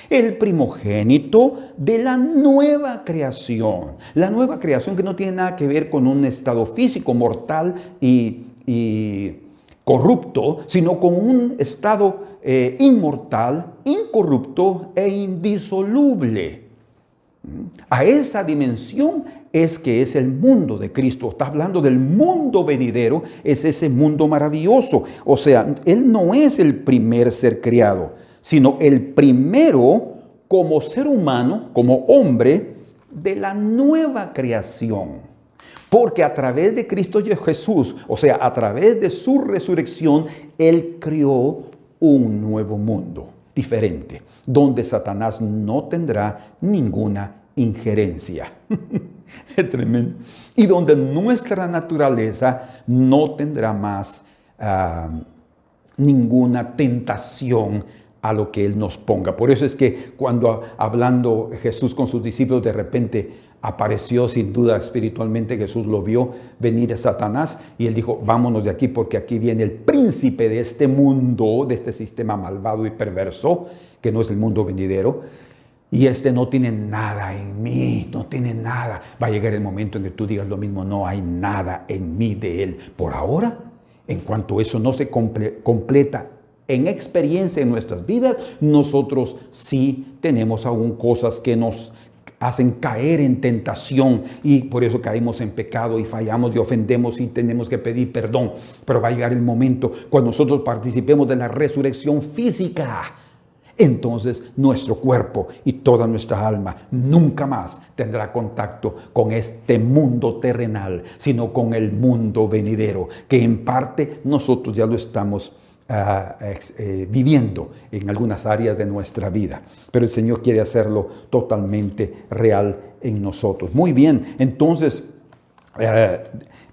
El primogénito de la nueva creación. La nueva creación que no tiene nada que ver con un estado físico mortal y corrupto, sino con un estado inmortal, incorrupto e indisoluble. A esa dimensión es que es el mundo de Cristo. Está hablando del mundo venidero, es ese mundo maravilloso. O sea, Él no es el primer ser creado, sino el primero como ser humano, como hombre de la nueva creación. Porque a través de Cristo Jesús, o sea, a través de su resurrección, Él creó un nuevo mundo diferente, donde Satanás no tendrá ninguna injerencia. Es tremendo. Y donde nuestra naturaleza no tendrá más ninguna tentación a lo que Él nos ponga. Por eso es que cuando hablando Jesús con sus discípulos, de repente apareció, sin duda espiritualmente Jesús lo vio venir a Satanás y Él dijo, vámonos de aquí porque aquí viene el príncipe de este mundo, de este sistema malvado y perverso, que no es el mundo venidero, y este no tiene nada en mí, no tiene nada. Va a llegar el momento en que tú digas lo mismo, no hay nada en mí de Él. Por ahora, en cuanto eso no se completa en experiencia en nuestras vidas, nosotros sí tenemos aún cosas que nos hacen caer en tentación y por eso caímos en pecado y fallamos y ofendemos y tenemos que pedir perdón. Pero va a llegar el momento cuando nosotros participemos de la resurrección física. Entonces nuestro cuerpo y toda nuestra alma nunca más tendrá contacto con este mundo terrenal, sino con el mundo venidero, que en parte nosotros ya lo estamos viviendo en algunas áreas de nuestra vida, pero el Señor quiere hacerlo totalmente real en nosotros. Muy bien, entonces,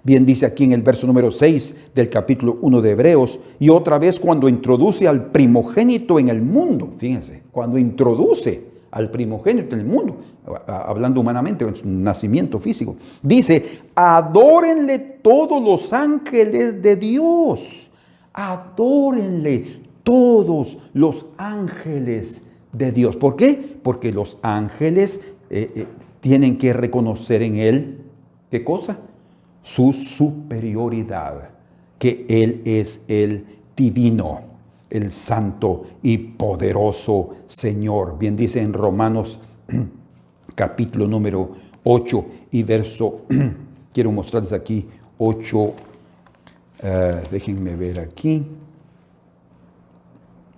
bien dice aquí en el verso número 6 del capítulo 1 de Hebreos, y otra vez cuando introduce al primogénito en el mundo, fíjense, cuando introduce al primogénito en el mundo, hablando humanamente, en su nacimiento físico, dice, adórenle todos los ángeles de Dios. Adórenle todos los ángeles de Dios. ¿Por qué? Porque los ángeles tienen que reconocer en Él, ¿qué cosa? Su superioridad, que Él es el divino, el santo y poderoso Señor. Bien dice en Romanos capítulo número 8 y verso, quiero mostrarles aquí 8. Déjenme ver aquí.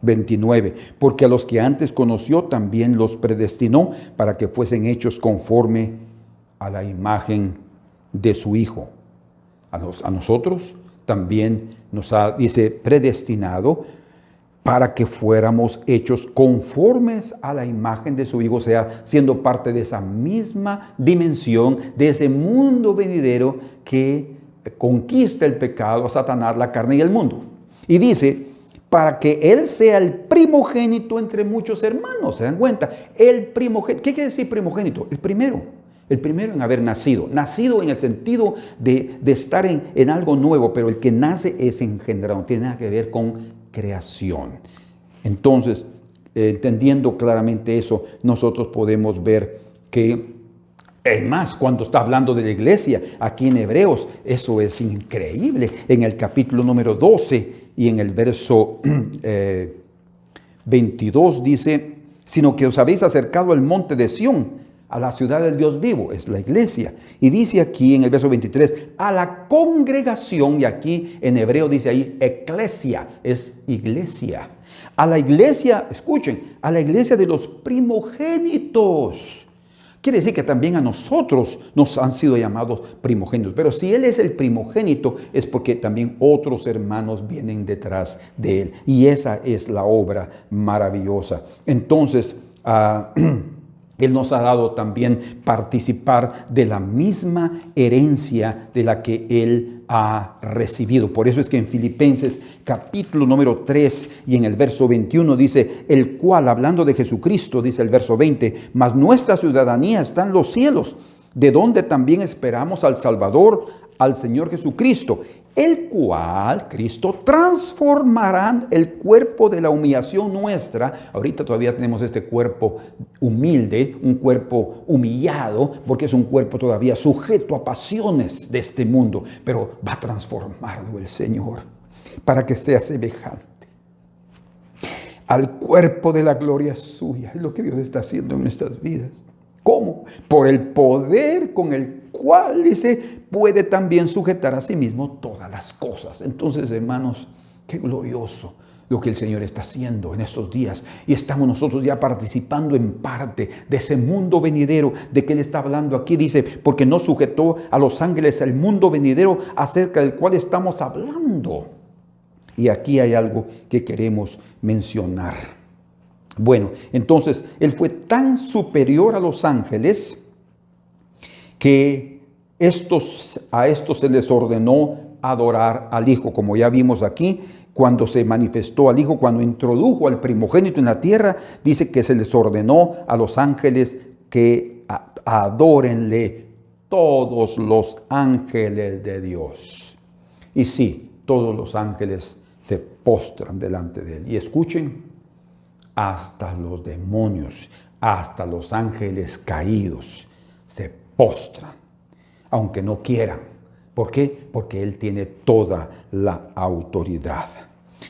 29. Porque a los que antes conoció también los predestinó para que fuesen hechos conforme a la imagen de su Hijo. A nosotros también nos ha, dice, predestinado para que fuéramos hechos conformes a la imagen de su Hijo, o sea, siendo parte de esa misma dimensión, de ese mundo venidero que conquista el pecado, a Satanás, la carne y el mundo. Y dice, para que Él sea el primogénito entre muchos hermanos. ¿Se dan cuenta? El primogénito. ¿Qué quiere decir primogénito? El primero en haber nacido. Nacido en el sentido de estar en algo nuevo, pero el que nace es engendrado, no tiene nada que ver con creación. Entonces, entendiendo claramente eso, nosotros podemos ver que Es más, cuando está hablando de la iglesia, aquí en Hebreos, eso es increíble. En el capítulo número 12 y en el verso 22 dice, sino que os habéis acercado al monte de Sión, a la ciudad del Dios vivo, es la iglesia. Y dice aquí en el verso 23, a la congregación, y aquí en hebreo dice ahí, eclesia, es iglesia. A la iglesia, escuchen, a la iglesia de los primogénitos. Quiere decir que también a nosotros nos han sido llamados primogénitos. Pero si Él es el primogénito, es porque también otros hermanos vienen detrás de Él. Y esa es la obra maravillosa. Entonces, Él nos ha dado también participar de la misma herencia de la que Él ha recibido. Por eso es que en Filipenses capítulo número 3 y en el verso 21 dice, el cual, hablando de Jesucristo, dice el verso 20, mas nuestra ciudadanía está en los cielos, de donde también esperamos al Salvador, al Señor Jesucristo, el cual, Cristo, transformará el cuerpo de la humillación nuestra. Ahorita todavía tenemos este cuerpo humilde, un cuerpo humillado, porque es un cuerpo todavía sujeto a pasiones de este mundo, pero va a transformarlo el Señor para que sea semejante al cuerpo de la gloria suya. Es lo que Dios está haciendo en nuestras vidas. ¿Cómo? Por el poder con el cual, dice, puede también sujetar a sí mismo todas las cosas. Entonces, hermanos, qué glorioso lo que el Señor está haciendo en estos días. Y estamos nosotros ya participando en parte de ese mundo venidero de que Él está hablando aquí. Dice, porque no sujetó a los ángeles al mundo venidero acerca del cual estamos hablando. Y aquí hay algo que queremos mencionar. Bueno, entonces, Él fue tan superior a los ángeles que a estos se les ordenó adorar al Hijo, como ya vimos aquí, cuando se manifestó al Hijo, cuando introdujo al primogénito en la tierra, dice que se les ordenó a los ángeles que adórenle todos los ángeles de Dios. Y sí, todos los ángeles se postran delante de Él. Y escuchen, hasta los demonios, hasta los ángeles caídos se postran, aunque no quieran. ¿Por qué? Porque Él tiene toda la autoridad.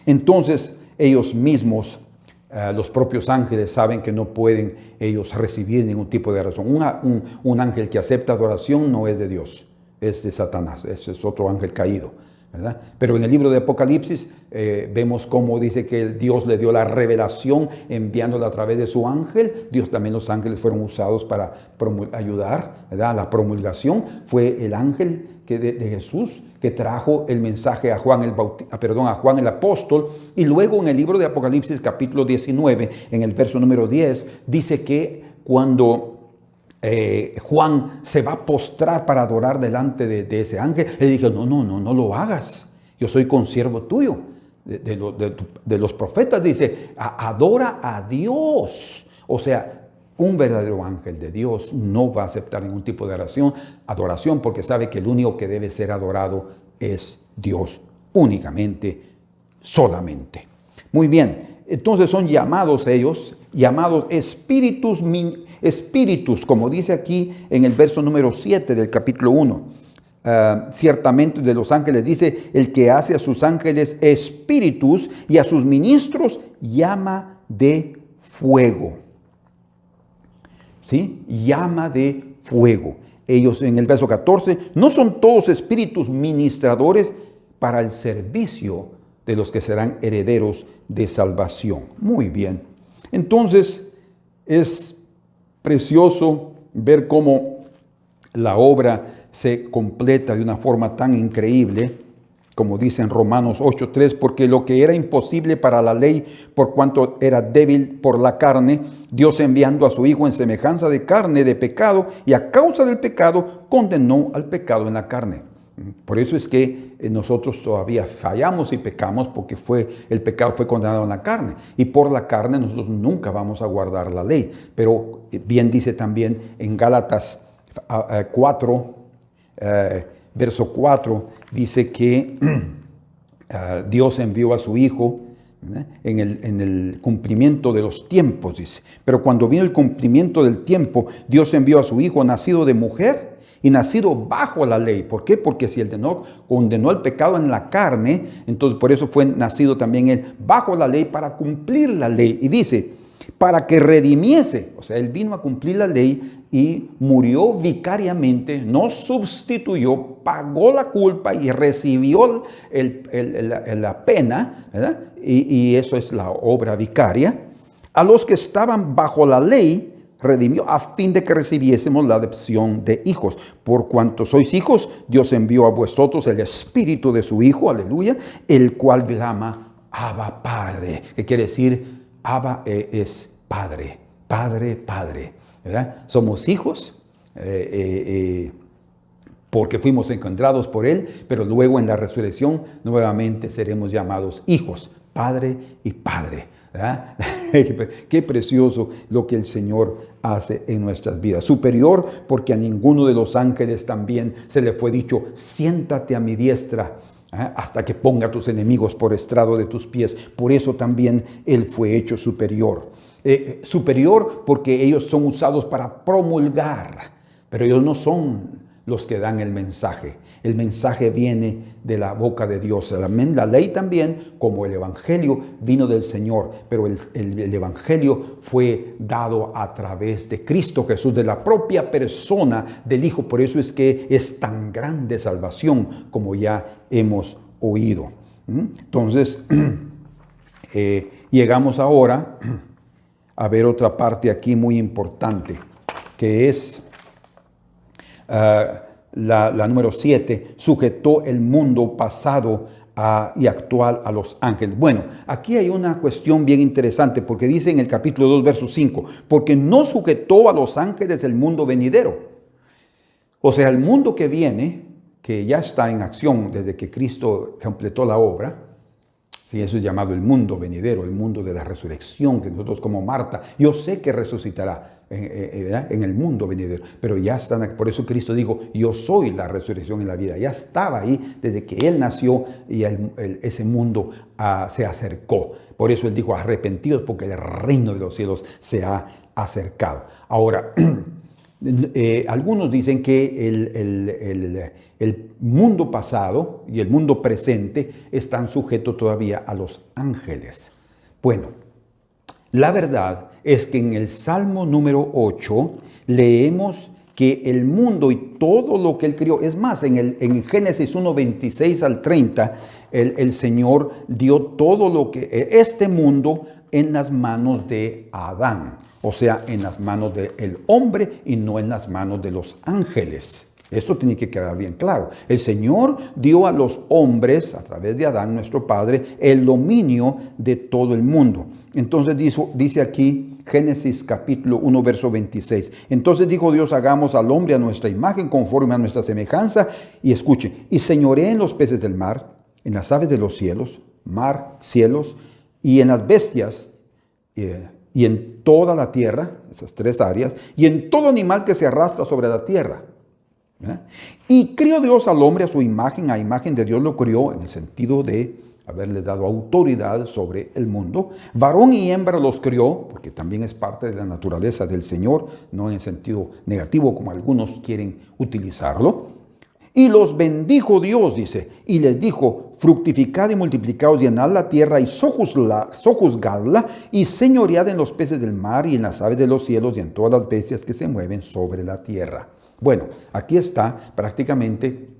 Entonces, ellos mismos, los propios ángeles, saben que no pueden ellos recibir ningún tipo de adoración. Un ángel que acepta adoración no es de Dios, es de Satanás, ese es otro ángel caído, ¿verdad? Pero en el libro de Apocalipsis vemos cómo dice que Dios le dio la revelación enviándola a través de su ángel. Dios también, los ángeles fueron usados para ayudar, ¿verdad? A la promulgación. Fue el ángel de Jesús que trajo el mensaje a Juan el apóstol. Y luego en el libro de Apocalipsis capítulo 19, en el verso número 10, dice que cuando Juan se va a postrar para adorar delante de ese ángel, él dijo, no lo hagas, yo soy consiervo tuyo, de los profetas, dice, adora a Dios. O sea, un verdadero ángel de Dios no va a aceptar ningún tipo de adoración, porque sabe que el único que debe ser adorado es Dios, únicamente, solamente. Muy bien, entonces son llamados ellos, llamados espíritus, como dice aquí en el verso número 7 del capítulo 1. Ciertamente de los ángeles dice, el que hace a sus ángeles espíritus y a sus ministros llama de fuego. ¿Sí? Llama de fuego. Ellos en el verso 14, no son todos espíritus ministradores para el servicio de los que serán herederos de salvación. Muy bien. Entonces es precioso ver cómo la obra se completa de una forma tan increíble, como dice en Romanos 8:3, porque lo que era imposible para la ley, por cuanto era débil por la carne, Dios enviando a su Hijo en semejanza de carne de pecado, y a causa del pecado condenó al pecado en la carne. Por eso es que nosotros todavía fallamos y pecamos, porque el pecado fue condenado en la carne. Y por la carne nosotros nunca vamos a guardar la ley. Pero bien dice también en Gálatas 4, verso 4, dice que Dios envió a su Hijo en el cumplimiento de los tiempos, dice. Pero cuando vino el cumplimiento del tiempo, Dios envió a su Hijo, nacido de mujer y nacido bajo la ley. ¿Por qué? Porque si él condenó el pecado en la carne, entonces por eso fue nacido también él bajo la ley para cumplir la ley. Y dice, para que redimiese, o sea, él vino a cumplir la ley y murió vicariamente, no sustituyó, pagó la culpa y recibió la pena, ¿verdad? Y eso es la obra vicaria. A los que estaban bajo la ley, redimió a fin de que recibiésemos la adopción de hijos. Por cuanto sois hijos, Dios envió a vosotros el Espíritu de su Hijo, aleluya, el cual clama, Abba Padre, que quiere decir, Abba es Padre, Padre, Padre, ¿verdad? Somos hijos porque fuimos encontrados por Él, pero luego en la resurrección nuevamente seremos llamados hijos, Padre y Padre, ¿verdad? Qué precioso lo que el Señor hace en nuestras vidas. Superior porque a ninguno de los ángeles también se le fue dicho, siéntate a mi diestra, hasta que ponga a tus enemigos por estrado de tus pies. Por eso también Él fue hecho superior. Superior porque ellos son usados para promulgar, pero ellos no son los que dan el mensaje. El mensaje viene de la boca de Dios. La ley también, como el Evangelio, vino del Señor, pero el Evangelio fue dado a través de Cristo Jesús, de la propia persona del Hijo. Por eso es que es tan grande salvación, como ya hemos oído. Entonces, llegamos ahora a ver otra parte aquí muy importante, que es la número 7, sujetó el mundo pasado y actual a los ángeles. Bueno, aquí hay una cuestión bien interesante, porque dice en el capítulo 2, verso 5, porque no sujetó a los ángeles el mundo venidero. O sea, el mundo que viene, que ya está en acción desde que Cristo completó la obra. Sí, eso es llamado el mundo venidero, el mundo de la resurrección, que nosotros como Marta, yo sé que resucitará en el mundo venidero, pero ya están, por eso Cristo dijo, yo soy la resurrección y la vida. Ya estaba ahí desde que Él nació y ese mundo se acercó. Por eso Él dijo, arrepentidos porque el reino de los cielos se ha acercado. Ahora, algunos dicen que el mundo pasado y el mundo presente están sujetos todavía a los ángeles. Bueno, la verdad es que en el Salmo número 8 leemos que el mundo y todo lo que Él crió, es más, en Génesis 1, 26 al 30, el Señor dio todo lo que, este mundo en las manos de Adán. O sea, en las manos del hombre y no en las manos de los ángeles. Esto tiene que quedar bien claro. El Señor dio a los hombres, a través de Adán, nuestro Padre, el dominio de todo el mundo. Entonces dice aquí Génesis capítulo 1, verso 26. Entonces dijo Dios, hagamos al hombre a nuestra imagen, conforme a nuestra semejanza. Y escuchen, y señoree en los peces del mar, en las aves de los cielos, mar, cielos, y en las bestias, y en toda la tierra, esas tres áreas, y en todo animal que se arrastra sobre la tierra. Y crió Dios al hombre a su imagen, a imagen de Dios lo crió, en el sentido de haberles dado autoridad sobre el mundo. Varón y hembra los crió, porque también es parte de la naturaleza del Señor, no en el sentido negativo como algunos quieren utilizarlo. Y los bendijo Dios, dice, y les dijo, fructificad y multiplicaos, llenad la tierra y sojuzgadla, y señoread en los peces del mar y en las aves de los cielos y en todas las bestias que se mueven sobre la tierra. Bueno, aquí está prácticamente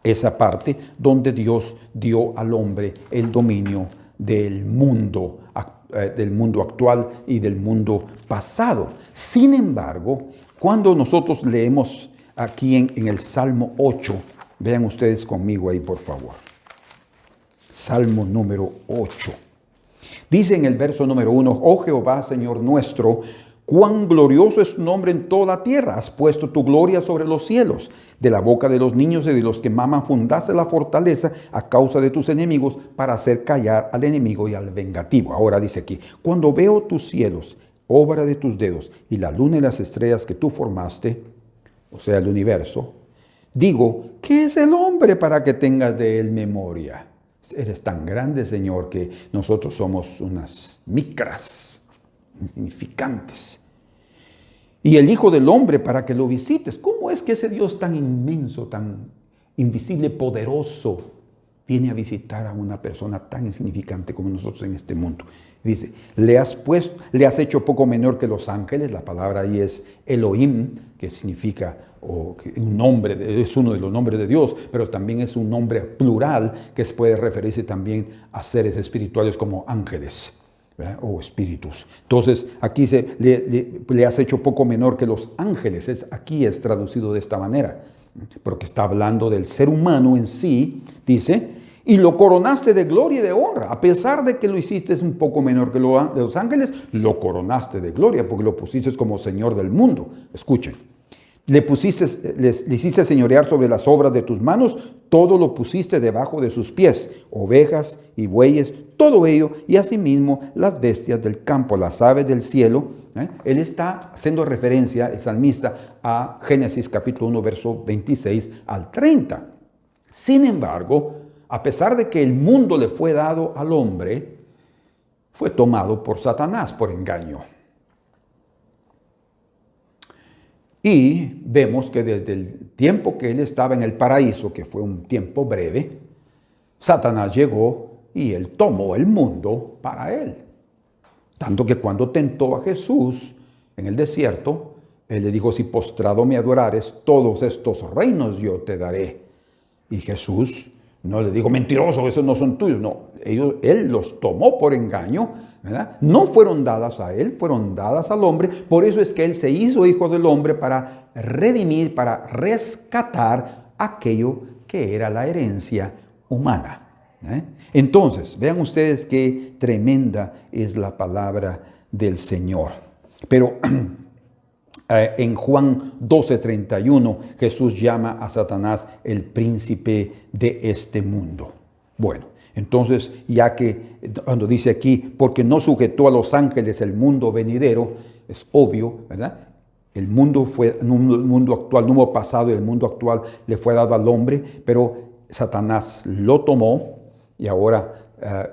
esa parte donde Dios dio al hombre el dominio del mundo actual y del mundo pasado. Sin embargo, cuando nosotros leemos aquí en el Salmo 8, vean ustedes conmigo ahí, por favor. Salmo número 8. Dice en el verso número 1, oh Jehová, Señor nuestro, cuán glorioso es tu nombre en toda la tierra. Has puesto tu gloria sobre los cielos. De la boca de los niños y de los que maman fundaste la fortaleza a causa de tus enemigos para hacer callar al enemigo y al vengativo. Ahora dice aquí, cuando veo tus cielos, obra de tus dedos, y la luna y las estrellas que tú formaste, o sea, el universo, digo, ¿qué es el hombre para que tengas de él memoria? eres tan grande, Señor, que nosotros somos unas micras, insignificantes. Y el Hijo del Hombre para que lo visites. ¿Cómo es que ese Dios tan inmenso, tan invisible, poderoso, viene a visitar a una persona tan insignificante como nosotros en este mundo? Dice, le has hecho poco menor que los ángeles. La palabra ahí es Elohim, que significa un nombre, es uno de los nombres de Dios, pero también es un nombre plural que puede referirse también a seres espirituales como ángeles, ¿verdad? O espíritus. Entonces, aquí le has hecho poco menor que los ángeles. Aquí es traducido de esta manera, porque está hablando del ser humano en sí, dice, y lo coronaste de gloria y de honra. A pesar de que lo hiciste un poco menor que de los ángeles, lo coronaste de gloria, porque lo pusiste como Señor del mundo. Escuchen, le hiciste señorear sobre las obras de tus manos, todo lo pusiste debajo de sus pies, ovejas y bueyes, todo ello, y asimismo las bestias del campo, las aves del cielo. Él está haciendo referencia, el salmista, a Génesis capítulo 1, verso 26 al 30. Sin embargo, a pesar de que el mundo le fue dado al hombre, fue tomado por Satanás por engaño. Y vemos que desde el tiempo que él estaba en el paraíso, que fue un tiempo breve, Satanás llegó y él tomó el mundo para él. Tanto que cuando tentó a Jesús en el desierto, él le dijo, si postrado me adorares, todos estos reinos yo te daré. Y Jesús no le dijo, mentiroso, esos no son tuyos. No, él los tomó por engaño, ¿verdad? No fueron dadas a él, fueron dadas al hombre. Por eso es que él se hizo hijo del hombre para redimir, para rescatar aquello que era la herencia humana. Entonces, vean ustedes qué tremenda es la palabra del Señor. Pero en Juan 12:31, Jesús llama a Satanás el príncipe de este mundo. Bueno, entonces, ya que cuando dice aquí, porque no sujetó a los ángeles el mundo venidero, es obvio, ¿verdad? El mundo fue un mundo actual, no hubo pasado, y el mundo actual le fue dado al hombre, pero Satanás lo tomó y ahora,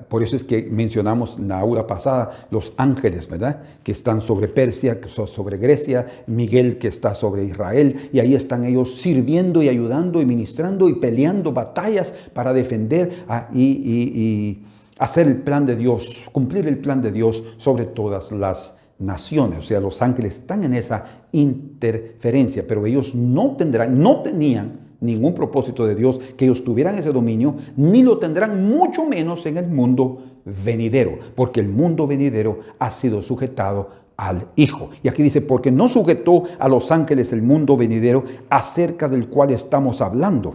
por eso es que mencionamos en la aula pasada los ángeles, ¿verdad? Que están sobre Persia, que son sobre Grecia, Miguel que está sobre Israel, y ahí están ellos sirviendo y ayudando y ministrando y peleando batallas para defender y hacer el plan de Dios, cumplir el plan de Dios sobre todas las naciones. O sea, los ángeles están en esa interferencia, pero ellos no tenían ningún propósito de Dios que ellos tuvieran ese dominio, ni lo tendrán mucho menos en el mundo venidero, porque el mundo venidero ha sido sujetado al Hijo. Y aquí dice, porque no sujetó a los ángeles el mundo venidero acerca del cual estamos hablando.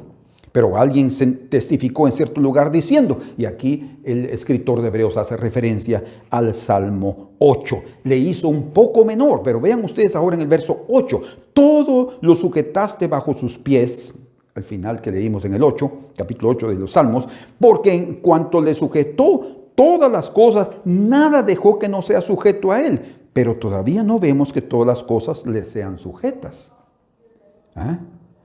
Pero alguien se testificó en cierto lugar diciendo, y aquí el escritor de Hebreos hace referencia al Salmo 8. Le hizo un poco menor, pero vean ustedes ahora en el verso 8. Todo lo sujetaste bajo sus pies, al final que leímos en el 8, capítulo 8 de los Salmos, porque en cuanto le sujetó todas las cosas, nada dejó que no sea sujeto a él. Pero todavía no vemos que todas las cosas le sean sujetas.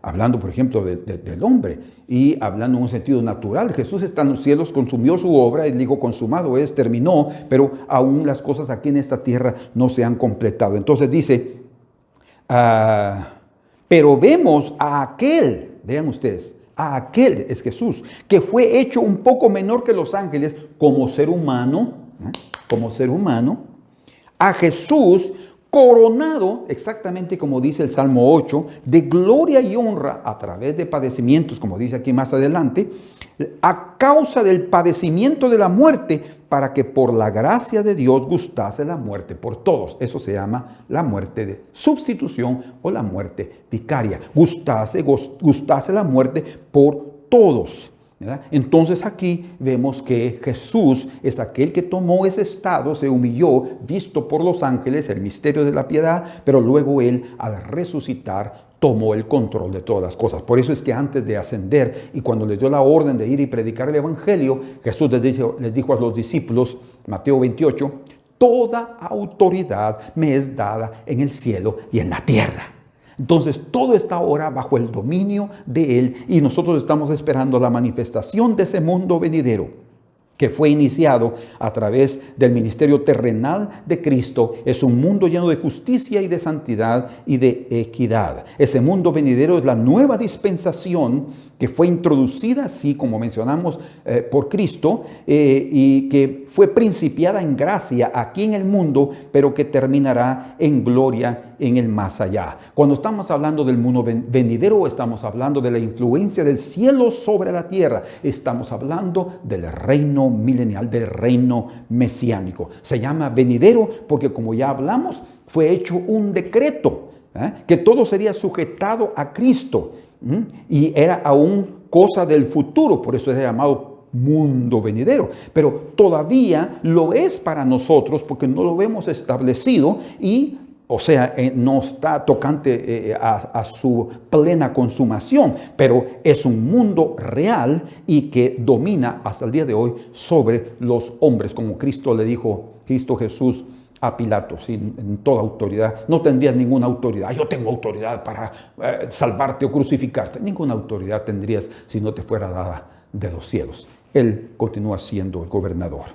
Hablando, por ejemplo, del hombre y hablando en un sentido natural. Jesús está en los cielos, consumió su obra, y dijo, consumado es, terminó, pero aún las cosas aquí en esta tierra no se han completado. Entonces dice, pero vemos a aquel, vean ustedes, a aquel es Jesús, que fue hecho un poco menor que los ángeles como ser humano, a Jesús coronado, exactamente como dice el Salmo 8, de gloria y honra a través de padecimientos, como dice aquí más adelante, a causa del padecimiento de la muerte, para que por la gracia de Dios gustase la muerte por todos. Eso se llama la muerte de sustitución o la muerte vicaria. Gustase la muerte por todos, ¿verdad? Entonces aquí vemos que Jesús es aquel que tomó ese estado, se humilló, visto por los ángeles, el misterio de la piedad, pero luego él al resucitar tomó el control de todas las cosas. Por eso es que antes de ascender y cuando les dio la orden de ir y predicar el evangelio, Jesús les dijo a los discípulos, Mateo 28, toda autoridad me es dada en el cielo y en la tierra. Entonces todo está ahora bajo el dominio de Él y nosotros estamos esperando la manifestación de ese mundo venidero. que fue iniciado a través del ministerio terrenal de Cristo, es un mundo lleno de justicia y de santidad y de equidad. Ese mundo venidero es la nueva dispensación que fue introducida, así como mencionamos, por Cristo, y que fue principiada en gracia aquí en el mundo, pero que terminará en gloria en el más allá. Cuando estamos hablando del mundo venidero, estamos hablando de la influencia del cielo sobre la tierra. Estamos hablando del reino milenial, del reino mesiánico. Se llama venidero porque, como ya hablamos, fue hecho un decreto, que todo sería sujetado a Cristo, y era aún cosa del futuro, por eso era llamado mundo venidero, pero todavía lo es para nosotros porque no lo hemos establecido y, o sea, no está tocante a su plena consumación, pero es un mundo real y que domina hasta el día de hoy sobre los hombres, como Cristo le dijo, Cristo Jesús a Pilato, en toda autoridad. No tendrías ninguna autoridad. Yo tengo autoridad para salvarte o crucificarte. Ninguna autoridad tendrías si no te fuera dada de los cielos. Él continúa siendo el gobernador.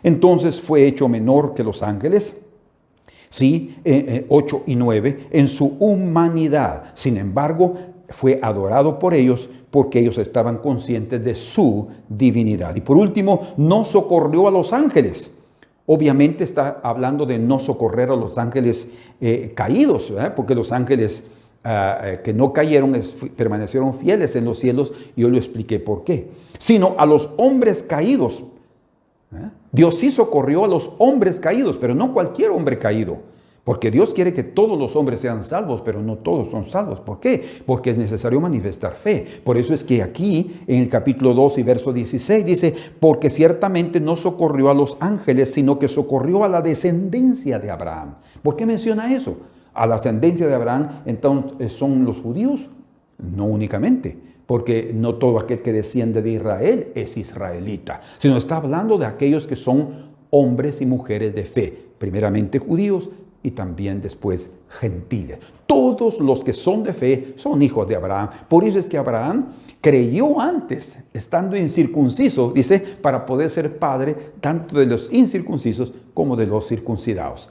Entonces fue hecho menor que los ángeles, sí, 8 y 9, en su humanidad. Sin embargo, fue adorado por ellos porque ellos estaban conscientes de su divinidad. Y por último, no socorrió a los ángeles. Obviamente está hablando de no socorrer a los ángeles caídos, ¿verdad? Porque los ángeles que no cayeron permanecieron fieles en los cielos, y yo lo expliqué por qué. Sino a los hombres caídos. Dios sí socorrió a los hombres caídos, pero no cualquier hombre caído. Porque Dios quiere que todos los hombres sean salvos, pero no todos son salvos. ¿Por qué? Porque es necesario manifestar fe. Por eso es que aquí, en el capítulo 2 y verso 16, dice, porque ciertamente no socorrió a los ángeles, sino que socorrió a la descendencia de Abraham. ¿Por qué menciona eso? A la descendencia de Abraham, entonces, ¿son los judíos? No únicamente, porque no todo aquel que desciende de Israel es israelita, sino está hablando de aquellos que son hombres y mujeres de fe, primeramente judíos, y también después gentiles. Todos los que son de fe son hijos de Abraham. Por eso es que Abraham creyó antes, estando incircunciso, dice, para poder ser padre tanto de los incircuncisos como de los circuncidados,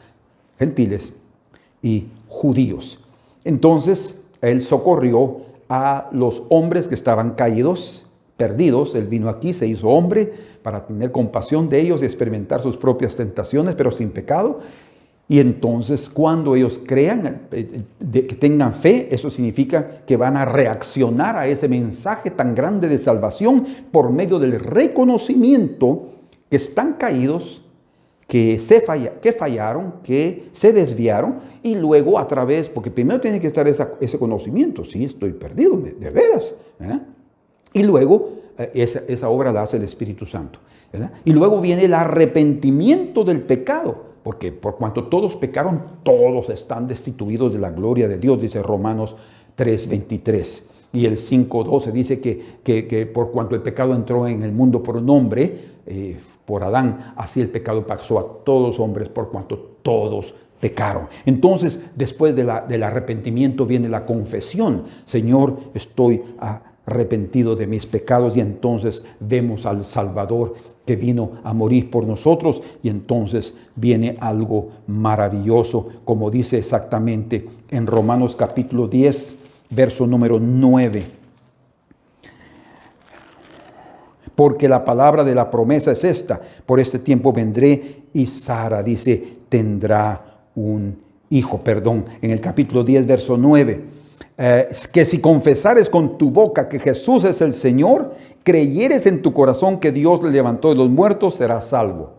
gentiles y judíos. Entonces, él socorrió a los hombres que estaban caídos, perdidos. Él vino aquí, se hizo hombre para tener compasión de ellos y experimentar sus propias tentaciones, pero sin pecado. Y entonces, cuando ellos crean, que tengan fe, eso significa que van a reaccionar a ese mensaje tan grande de salvación por medio del reconocimiento que están caídos, que fallaron, que se desviaron, y luego a través, porque primero tiene que estar ese conocimiento, sí, estoy perdido, de veras, ¿verdad? Y luego esa obra la hace el Espíritu Santo, ¿verdad? Y luego viene el arrepentimiento del pecado. Porque por cuanto todos pecaron, todos están destituidos de la gloria de Dios, dice Romanos 3:23. Y el 5:12 dice que por cuanto el pecado entró en el mundo por un hombre, por Adán, así el pecado pasó a todos los hombres por cuanto todos pecaron. Entonces, después del arrepentimiento viene la confesión. Señor, estoy arrepentido de mis pecados, y entonces vemos al Salvador que vino a morir por nosotros, y entonces viene algo maravilloso, como dice exactamente en Romanos capítulo 10, verso número 9. Porque la palabra de la promesa es esta: por este tiempo vendré y Sara, dice, tendrá un hijo. En el capítulo 10, verso 9. Que si confesares con tu boca que Jesús es el Señor, creyeres en tu corazón que Dios le levantó de los muertos, serás salvo.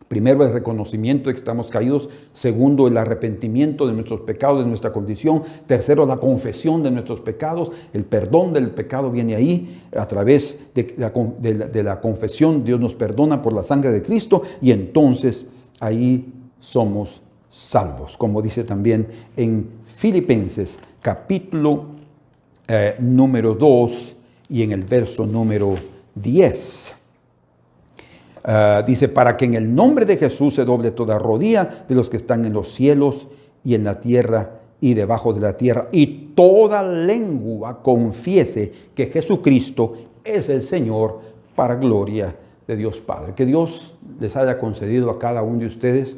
Primero, el reconocimiento de que estamos caídos. Segundo, el arrepentimiento de nuestros pecados, de nuestra condición. Tercero, la confesión de nuestros pecados. El perdón del pecado viene ahí a través de la confesión. Dios nos perdona por la sangre de Cristo, y entonces ahí somos salvos, como dice también en Filipenses capítulo número 2 y en el verso número 10. Dice, para que en el nombre de Jesús se doble toda rodilla de los que están en los cielos y en la tierra y debajo de la tierra, y toda lengua confiese que Jesucristo es el Señor, para gloria de Dios Padre. Que Dios les haya concedido a cada uno de ustedes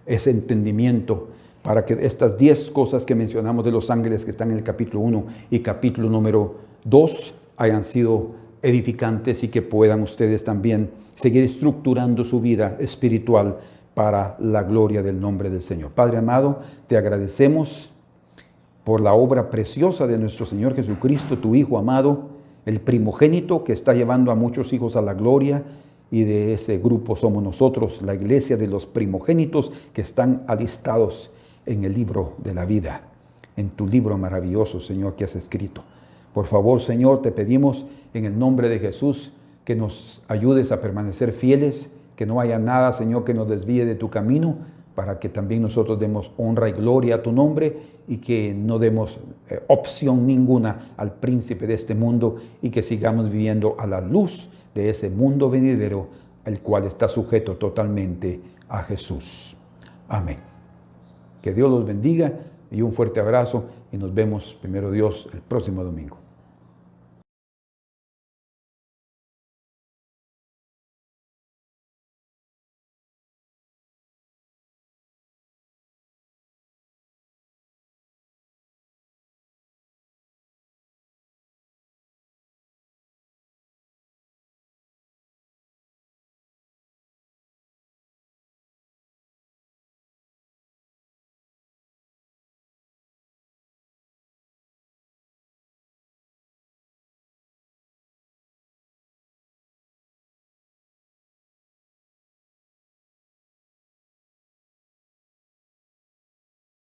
ese entendimiento para que estas 10 cosas que mencionamos de los ángeles que están en el capítulo 1 y capítulo número 2 hayan sido edificantes y que puedan ustedes también seguir estructurando su vida espiritual para la gloria del nombre del Señor. Padre amado, te agradecemos por la obra preciosa de nuestro Señor Jesucristo, tu Hijo amado, el primogénito que está llevando a muchos hijos a la gloria, y de ese grupo somos nosotros, la iglesia de los primogénitos que están alistados en el libro de la vida, en tu libro maravilloso, Señor, que has escrito. Por favor, Señor, te pedimos en el nombre de Jesús que nos ayudes a permanecer fieles, que no haya nada, Señor, que nos desvíe de tu camino, para que también nosotros demos honra y gloria a tu nombre y que no demos opción ninguna al príncipe de este mundo y que sigamos viviendo a la luz de ese mundo venidero, el cual está sujeto totalmente a Jesús. Amén. Que Dios los bendiga y un fuerte abrazo y nos vemos, primero Dios, el próximo domingo.